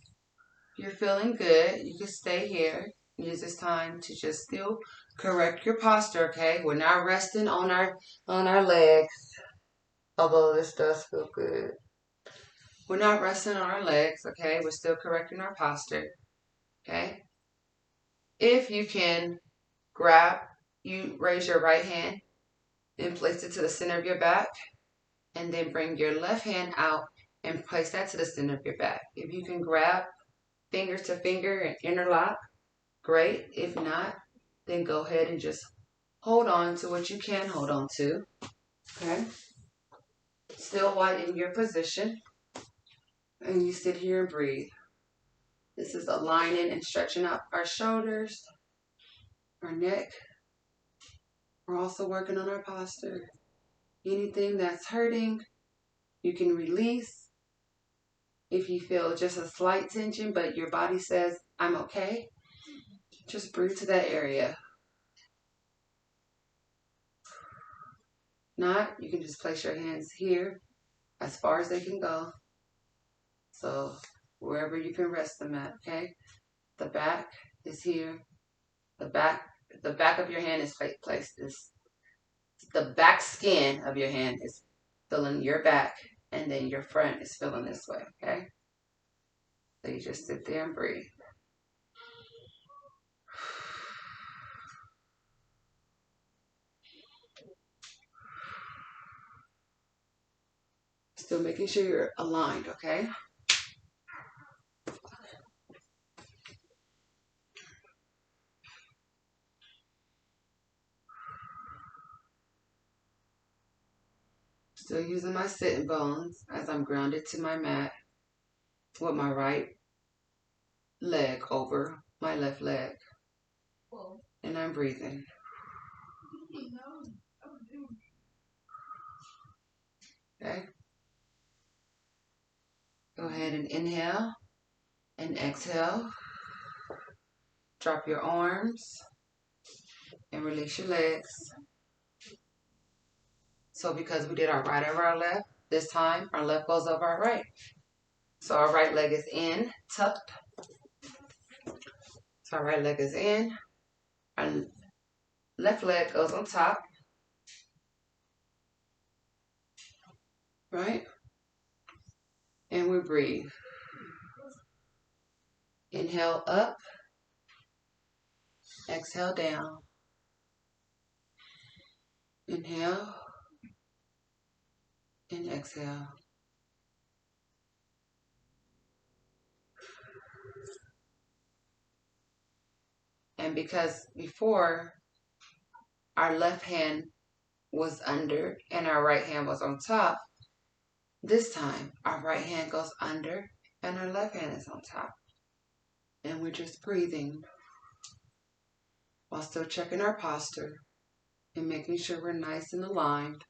you're feeling good, you can stay here. Use this time to just still correct your posture, okay? We're not resting on our legs, although this does feel good. We're not resting on our legs, okay? We're still correcting our posture, okay? If you can you raise your right hand and place it to the center of your back, and then bring your left hand out and place that to the center of your back. If you can grab finger to finger and interlock, great. If not, then go ahead and just hold on to what you can hold on to. Okay? Still white in your position. And you sit here and breathe. This is aligning and stretching out our shoulders, our neck. We're also working on our posture. Anything that's hurting, you can release. If you feel just a slight tension, but your body says, I'm okay, just breathe to that area. Not, you can just place your hands here as far as they can go. So wherever you can rest them at, okay? The back is here. The back of your hand is placed. The back skin of your hand is feeling your back, and then your front is feeling this way, okay? So you just sit there and breathe. Still making sure you're aligned, okay? Still using my sitting bones as I'm grounded to my mat with my right leg over my left leg. And I'm breathing. Okay? Go ahead and inhale and exhale. Drop your arms and release your legs. So because we did our right over our left, this time our left goes over our right. So our right leg is in, tucked. So our right leg is in. Our left leg goes on top. Right? And we breathe. Inhale up. Exhale down. Inhale and exhale. And because before our left hand was under and our right hand was on top, this time our right hand goes under and our left hand is on top. And we're just breathing while still checking our posture and making sure we're nice and aligned.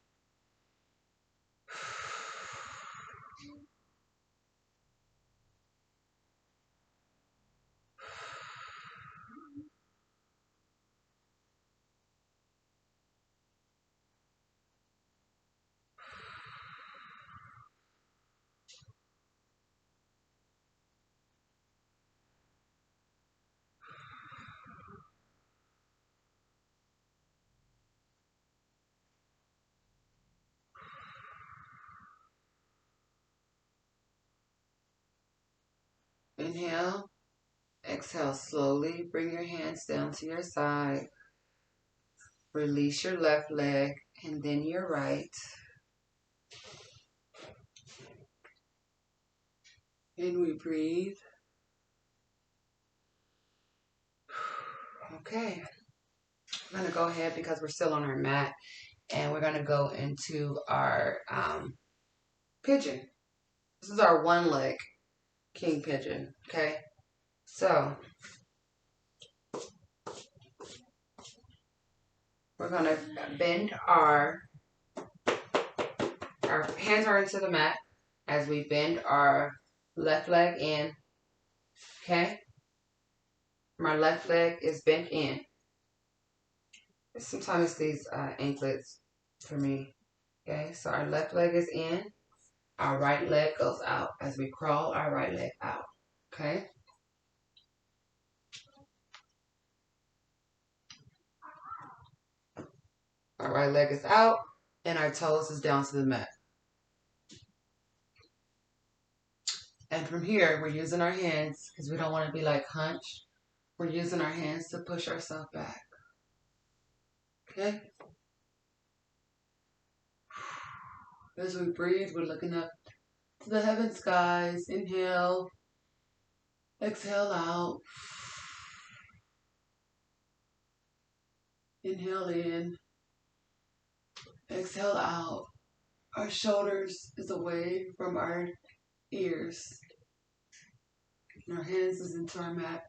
Inhale, exhale slowly. Bring your hands down to your side. Release your left leg and then your right. And we breathe. Okay. I'm going to go ahead because we're still on our mat. And we're going to go into our pigeon. This is our one leg king pigeon. Okay. So we're going to bend our hands are into the mat as we bend our left leg in. Okay. My left leg is bent in. Sometimes these anklets for me. Okay, so our left leg is in. Our right leg goes out as we crawl our right leg out. Okay. right leg is out and our toes is down to the mat. And from here, we're using our hands because we don't want to be like hunched. We're using our hands to push ourselves back. Okay? As we breathe, we're looking up to the heaven skies. Inhale. Exhale out. Inhale in. Exhale out. Our shoulders is away from our ears. And our hands is into our mat.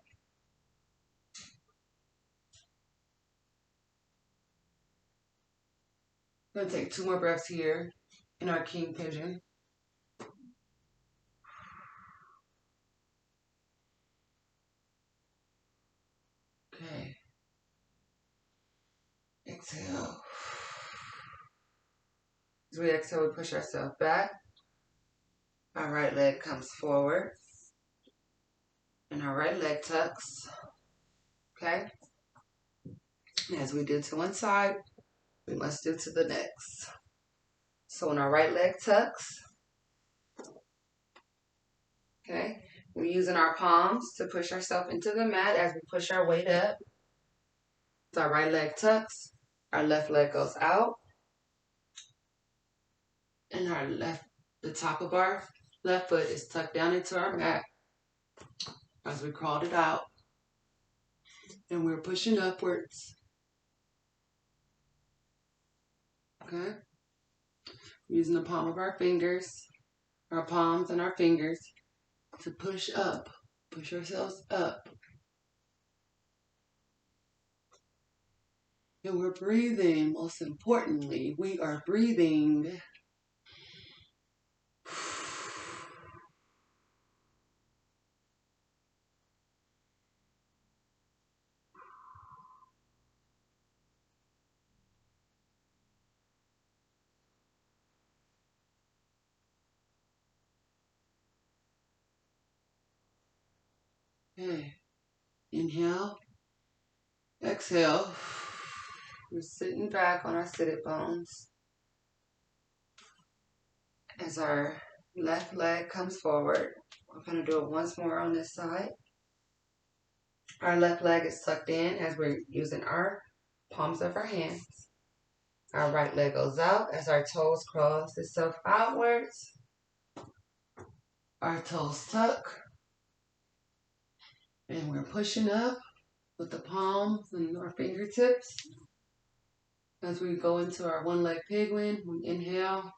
I'm going to take 2 more breaths here in our king pigeon. Okay. Exhale. As we exhale, we push ourselves back. Our right leg comes forward. And our right leg tucks. Okay? And as we do to one side, we must do to the next. So when our right leg tucks, okay, we're using our palms to push ourselves into the mat as we push our weight up. So our right leg tucks, our left leg goes out, and the top of our left foot is tucked down into our mat as we crawled it out. And we're pushing upwards. Okay? Using the palm of our fingers, our palms and our fingers to push up, push ourselves up. And we're breathing, most importantly, we are breathing. Okay. Inhale. Exhale. We're sitting back on our sit bones. As our left leg comes forward, we're going to do it once more on this side. Our left leg is tucked in as we're using our palms of our hands. Our right leg goes out as our toes cross itself outwards. Our toes tuck. And we're pushing up with the palms and our fingertips. As we go into our one-leg penguin, we inhale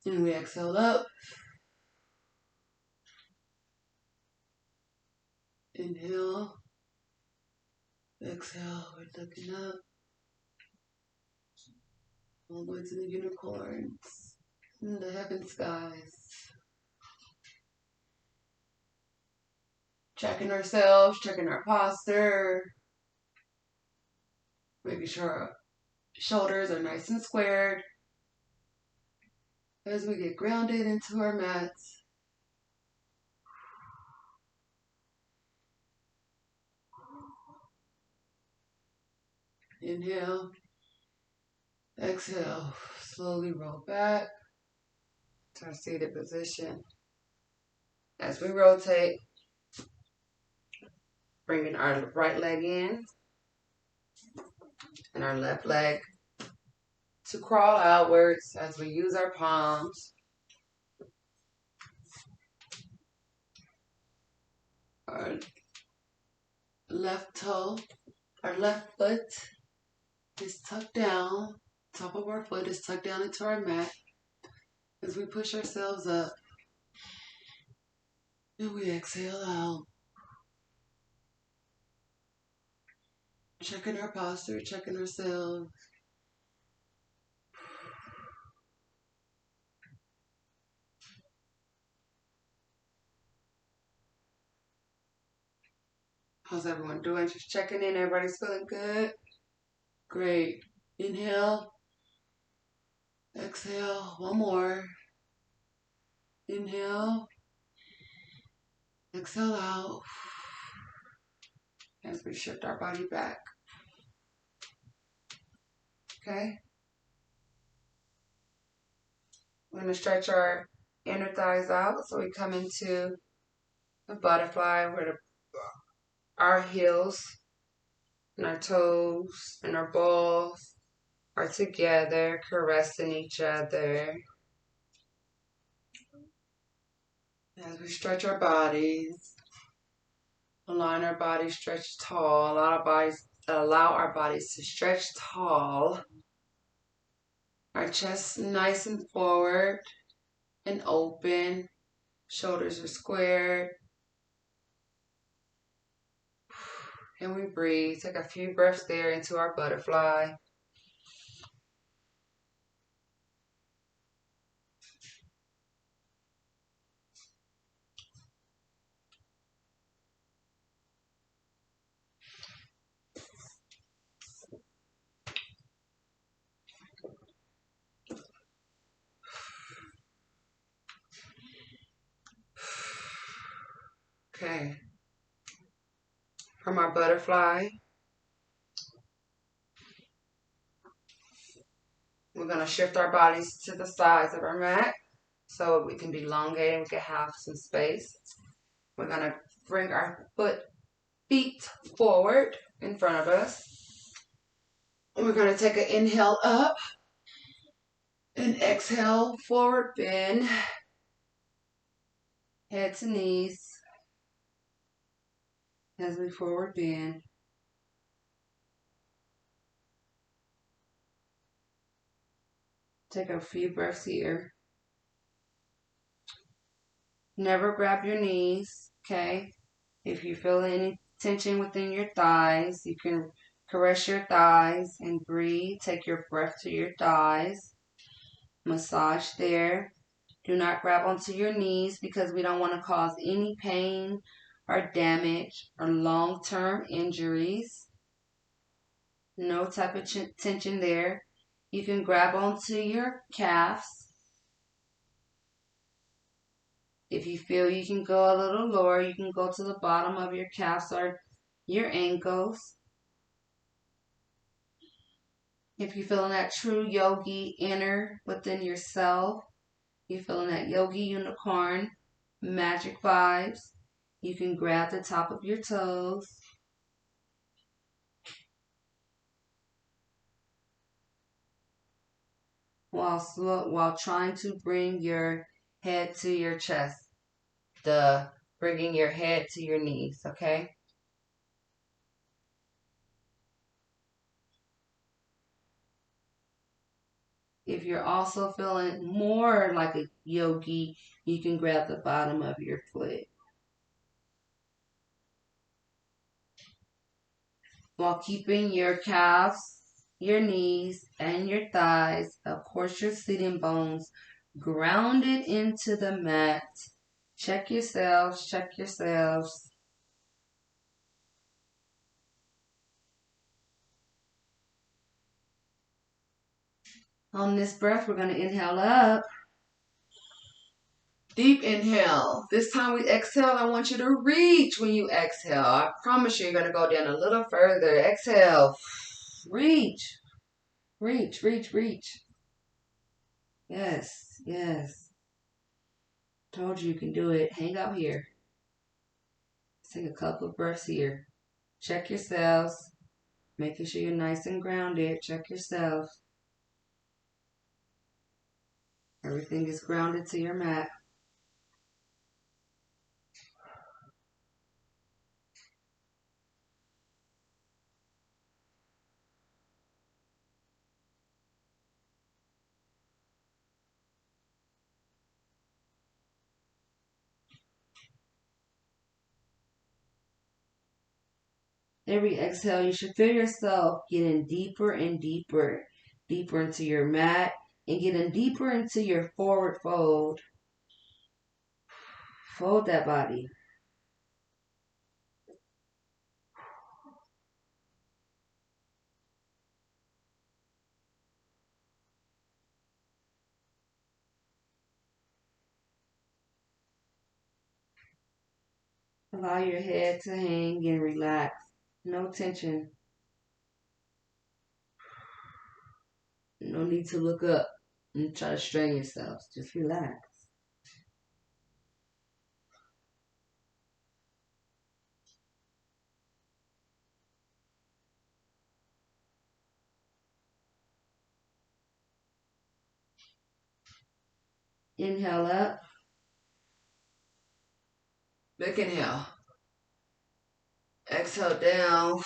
and we exhale up. Inhale, exhale, we're looking up. All the way to the unicorns in the heaven skies. Checking ourselves, checking our posture. Making sure our shoulders are nice and squared. As we get grounded into our mats. Inhale. Exhale. Slowly roll back to our seated position. As we rotate, bringing our right leg in and our left leg to crawl outwards as we use our palms. Our left toe, our left foot is tucked down. Top of our foot is tucked down into our mat as we push ourselves up. And we exhale out. Checking our posture, checking ourselves. How's everyone doing? Just checking in. Everybody's feeling good? Great. Inhale. Exhale. One more. Inhale. Exhale out. As we shift our body back. Okay? We're going to stretch our inner thighs out. So we come into a butterfly where our heels and our toes and our balls are together, caressing each other. As we stretch our bodies, align our bodies, stretch tall, allow our bodies to stretch tall. Our chest nice and forward and open. Shoulders are squared. And we breathe. Take a few breaths there into our butterfly. Okay. From our butterfly, we're going to shift our bodies to the sides of our mat so we can be elongated and we can have some space. We're going to bring our feet forward in front of us. We're going to take an inhale up and exhale, forward bend, head to knees as we forward bend. Take a few breaths here. Never grab your knees, okay? If you feel any tension within your thighs, you can caress your thighs and breathe. Take your breath to your thighs. Massage there. Do not grab onto your knees because we don't want to cause any pain or damage or long-term injuries. No type of tension there. You can grab onto your calves. If you feel you can go a little lower, you can go to the bottom of your calves or your ankles. If you're feeling that true yogi inner within yourself, you're feeling that Yoga Unicorn magic vibes, you can grab the top of your toes. While trying to bring your head to your chest. Bringing your head to your knees, okay? If you're also feeling more like a yogi, you can grab the bottom of your foot. While keeping your calves, your knees, and your thighs, of course your sitting bones, grounded into the mat. Check yourselves, check yourselves. On this breath, we're going to inhale up. Deep inhale. This time we exhale, I want you to reach when you exhale. I promise you, you're going to go down a little further. Exhale. Reach. Reach, reach, reach. Yes, yes. Told you can do it. Hang out here. Let's take a couple of breaths here. Check yourselves. Making sure you're nice and grounded. Check yourself. Everything is grounded to your mat. Every exhale, you should feel yourself getting deeper and deeper. Deeper into your mat and getting deeper into your forward fold. Fold that body. Allow your head to hang and relax. No tension. No need to look up and try to strain yourselves. Just relax. Inhale up. Big inhale. Exhale down.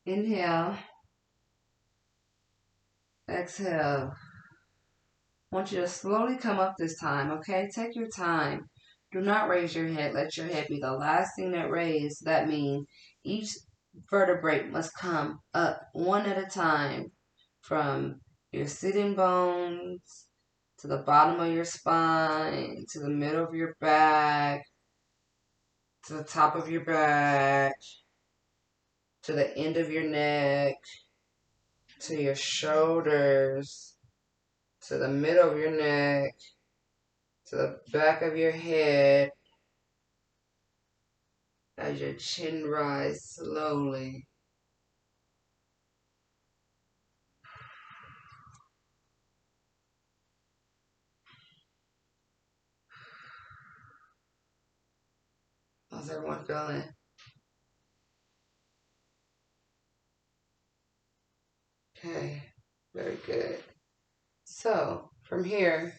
Inhale. Exhale. I want you to slowly come up this time, okay? Take your time. Do not raise your head. Let your head be the last thing that raised. That means each vertebrae must come up one at a time from your sitting bones to the bottom of your spine, to the middle of your back, to the top of your back, to the end of your neck, to your shoulders, to the middle of your neck, to the back of your head, as your chin rises slowly. How's everyone feeling? Okay, very good. So from here,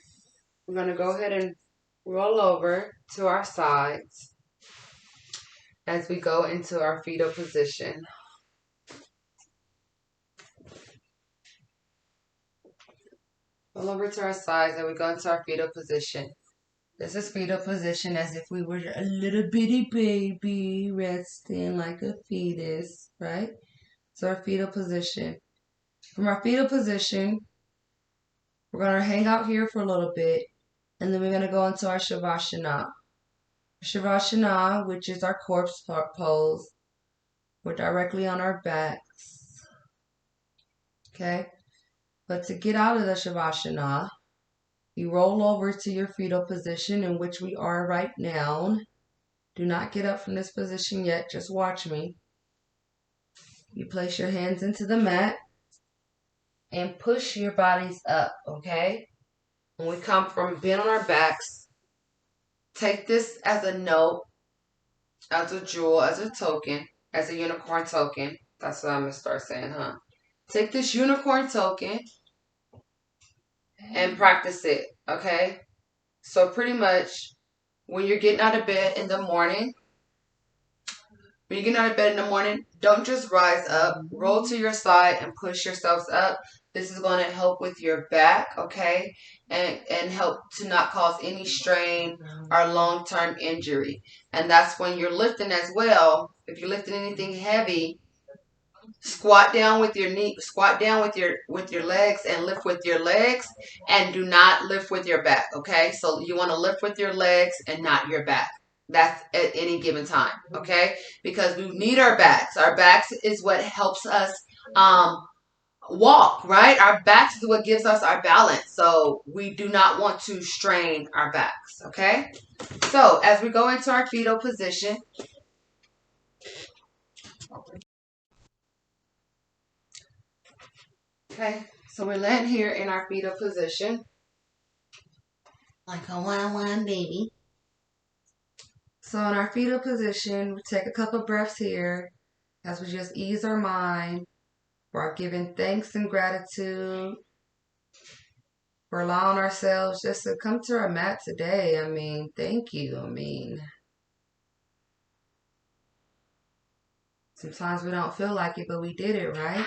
we're going to go ahead and roll over to our sides as we go into our fetal position. Roll over to our sides as we go into our fetal position. This is fetal position as if we were a little bitty baby resting like a fetus, right? So our fetal position. From our fetal position, we're going to hang out here for a little bit, and then we're going to go into our Shavasana. Shavasana, which is our corpse pose. We're directly on our backs. Okay? But to get out of the Shavasana, you roll over to your fetal position, in which we are right now. Do not get up from this position yet. Just watch me. You place your hands into the mat and push your bodies up, okay? When we come from being on our backs, take this as a note, as a jewel, as a token, as a unicorn token. That's what I'm going to start saying, huh? Take this unicorn token and practice it, okay? So pretty much when you're getting out of bed in the morning, don't just rise up. Roll to your side and push yourselves up. This is going to help with your back, okay? And help to not cause any strain or long-term injury. And that's when you're lifting as well. If you're lifting anything heavy, squat down with your legs and lift with your legs, and do not lift with your back, okay? So you want to lift with your legs and not your back. That's at any given time, okay? Because we need our backs. Our backs is what helps us walk, right? Our backs is what gives us our balance. So we do not want to strain our backs, okay? So as we go into our fetal position, okay, so we're laying here in our fetal position, like a one baby. So in our fetal position, we take a couple breaths here as we just ease our mind. We're giving thanks and gratitude for allowing ourselves just to come to our mat today. I mean, thank you. I mean, sometimes we don't feel like it, but we did it, right?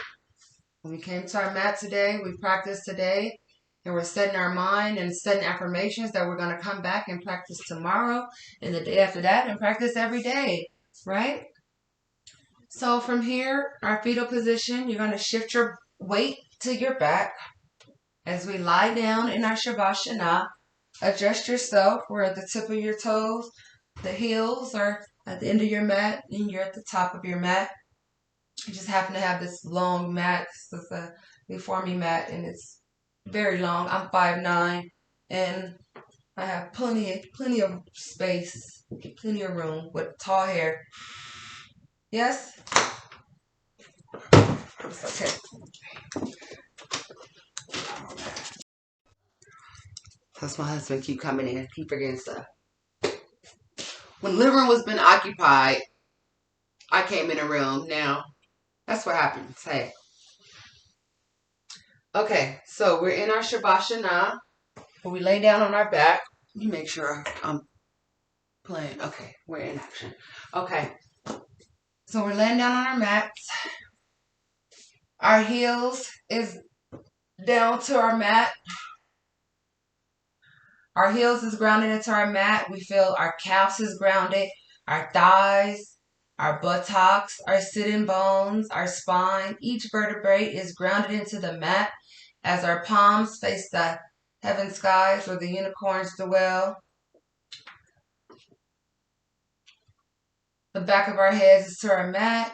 When we came to our mat today, we practiced today, and we're setting our mind and setting affirmations that we're going to come back and practice tomorrow and the day after that and practice every day, right? So from here, our fetal position, you're going to shift your weight to your back as we lie down in our Shavasana. Adjust yourself. We're at the tip of your toes. The heels are at the end of your mat, and you're at the top of your mat. You just happen to have this long mat. This is a Before Me mat, and it's very long. I'm 5'9", and I have plenty of space, plenty of room with tall hair. Yes? It's okay. That's my husband keep coming in. Keep forgetting stuff. When living room was been occupied, I came in a room. Now, that's what happens. Hey. Okay, so we're in our Shavasana. We lay down on our back. Let me make sure I'm playing. Okay, we're in action. Okay, so we're laying down on our mats. Our heels is down to our mat. Our heels is grounded into our mat. We feel our calves is grounded, our thighs, our buttocks, our sitting bones, our spine. Each vertebrae is grounded into the mat as our palms face the heaven skies where the unicorns dwell. The back of our heads is to our mat.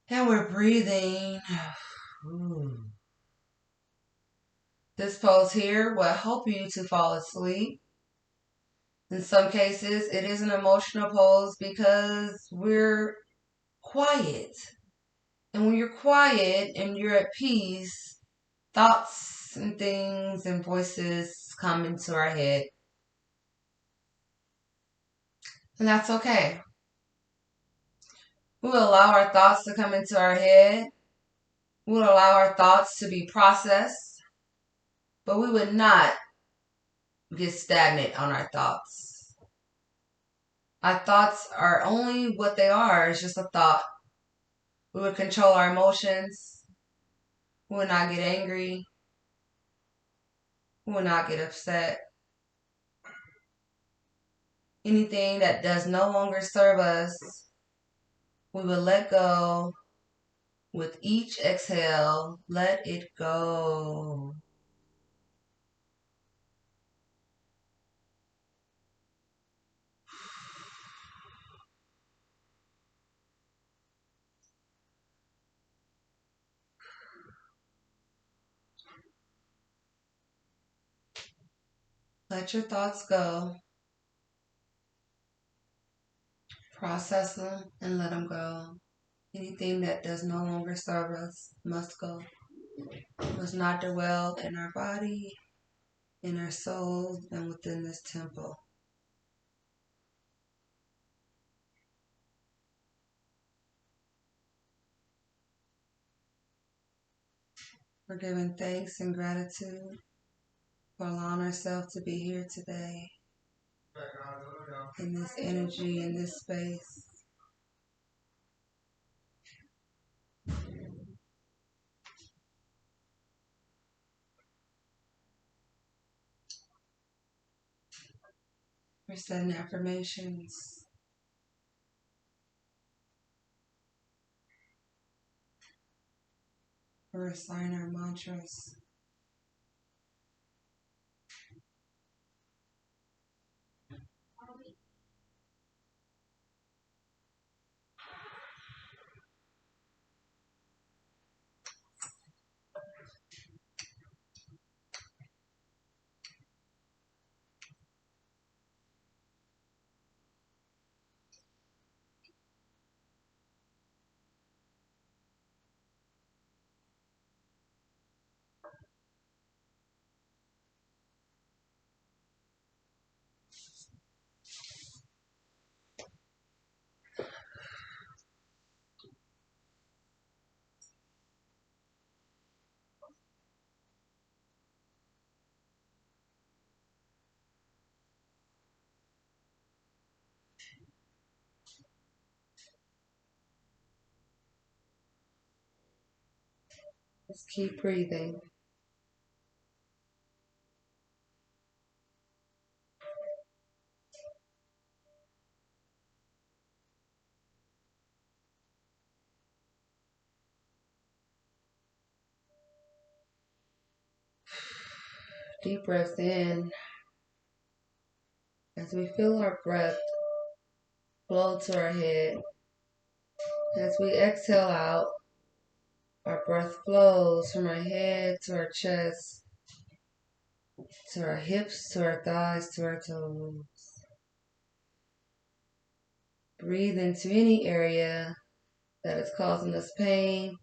And we're breathing. This pose here will help you to fall asleep. In some cases, it is an emotional pose because we're quiet. And when you're quiet and you're at peace, thoughts and things and voices come into our head. And that's okay. We will allow our thoughts to come into our head. We will allow our thoughts to be processed. But we would not get stagnant on our thoughts. Our thoughts are only what they are. It's just a thought. We would control our emotions. We would not get angry. We would not get upset. Anything that does no longer serve us, we will let go. With each exhale, let it go. Let your thoughts go. Process them and let them go. Anything that does no longer serve us must go. Must not dwell in our body, in our soul, and within this temple. We're giving thanks and gratitude for allowing ourselves to be here today, in this energy, in this space. We're setting affirmations. We're reciting our mantras. Just keep breathing. Deep breaths in as we feel our breath flow to our head. As we exhale out, our breath flows from our head to our chest, to our hips, to our thighs, to our toes. Breathe into any area that is causing us pain,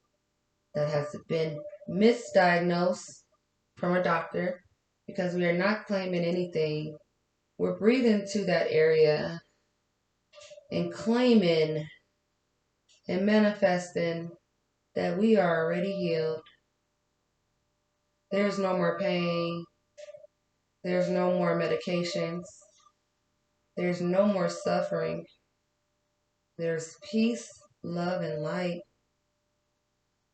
that has been misdiagnosed from a doctor, because we are not claiming anything. We're breathing to that area and claiming and manifesting that we are already healed. There's no more pain. There's no more medications. There's no more suffering. There's peace, love, and light,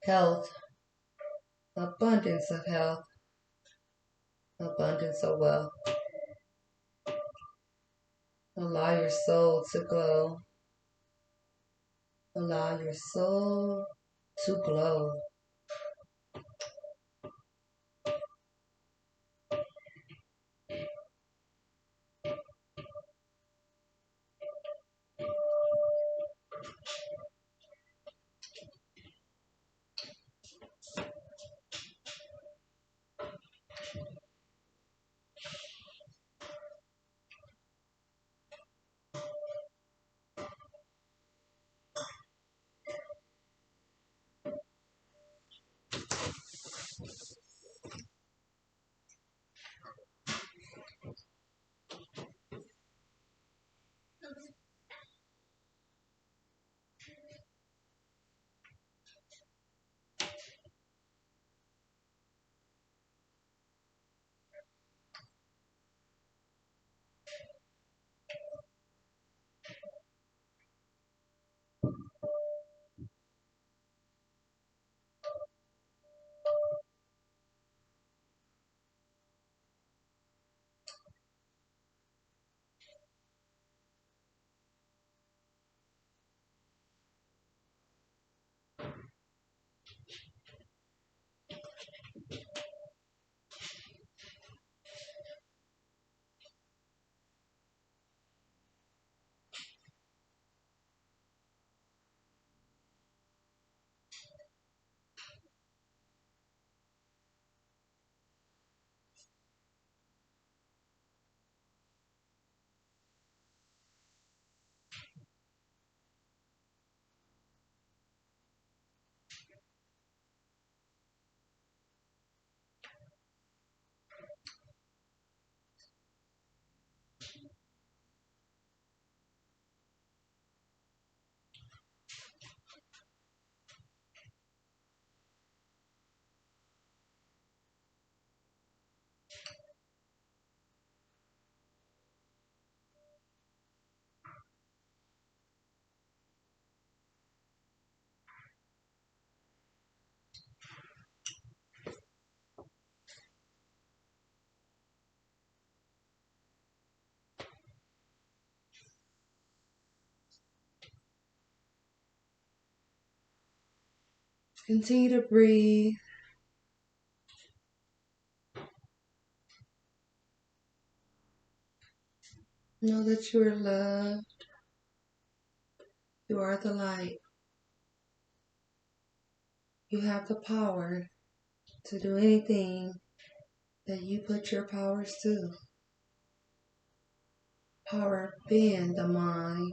health, abundance of health, abundance of wealth. Allow your soul to glow. Allow your soul to glow. Continue to breathe. Know that you are loved. You are the light. You have the power to do anything that you put your powers to. Power being the mind.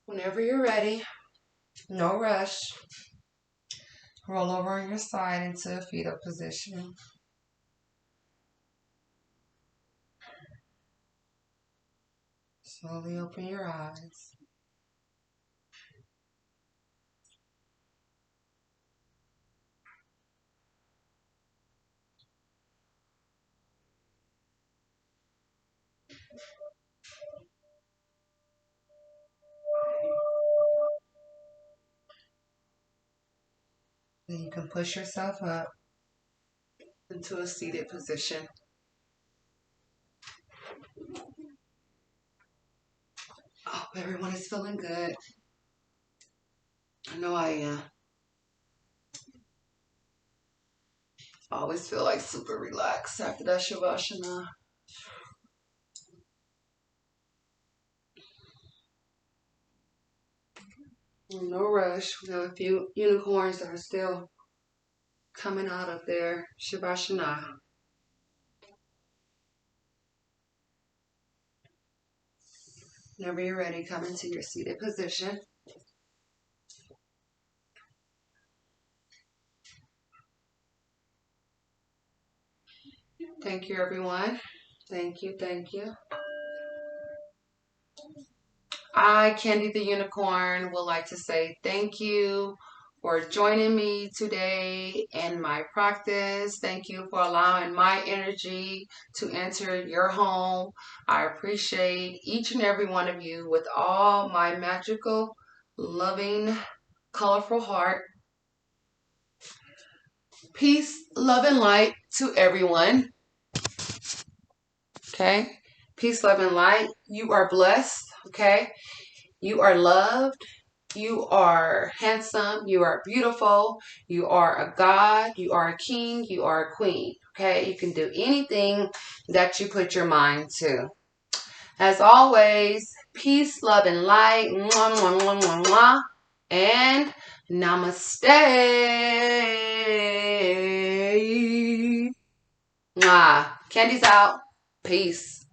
Whenever you're ready, no rush. Roll over on your side into a fetal position. Slowly open your eyes. Then you can push yourself up into a seated position. I hope everyone is feeling good. I know I am. I always feel like super relaxed after that Shavasana. No rush. We have a few unicorns that are still coming out of their Shavasana. Whenever you're ready, come into your seated position. Thank you, everyone. Thank you, thank you. I, Candii the Unicorn, would like to say thank you for joining me today in my practice. Thank you for allowing my energy to enter your home. I appreciate each and every one of you with all my magical, loving, colorful heart. Peace, love, and light to everyone. Okay? Peace, love, and light. You are blessed. Okay? You are loved. You are handsome. You are beautiful. You are a god. You are a king. You are a queen. Okay? You can do anything that you put your mind to. As always, peace, love, and light. Mwah, mwah, mwah, mwah, mwah. And namaste. Candii's out. Peace.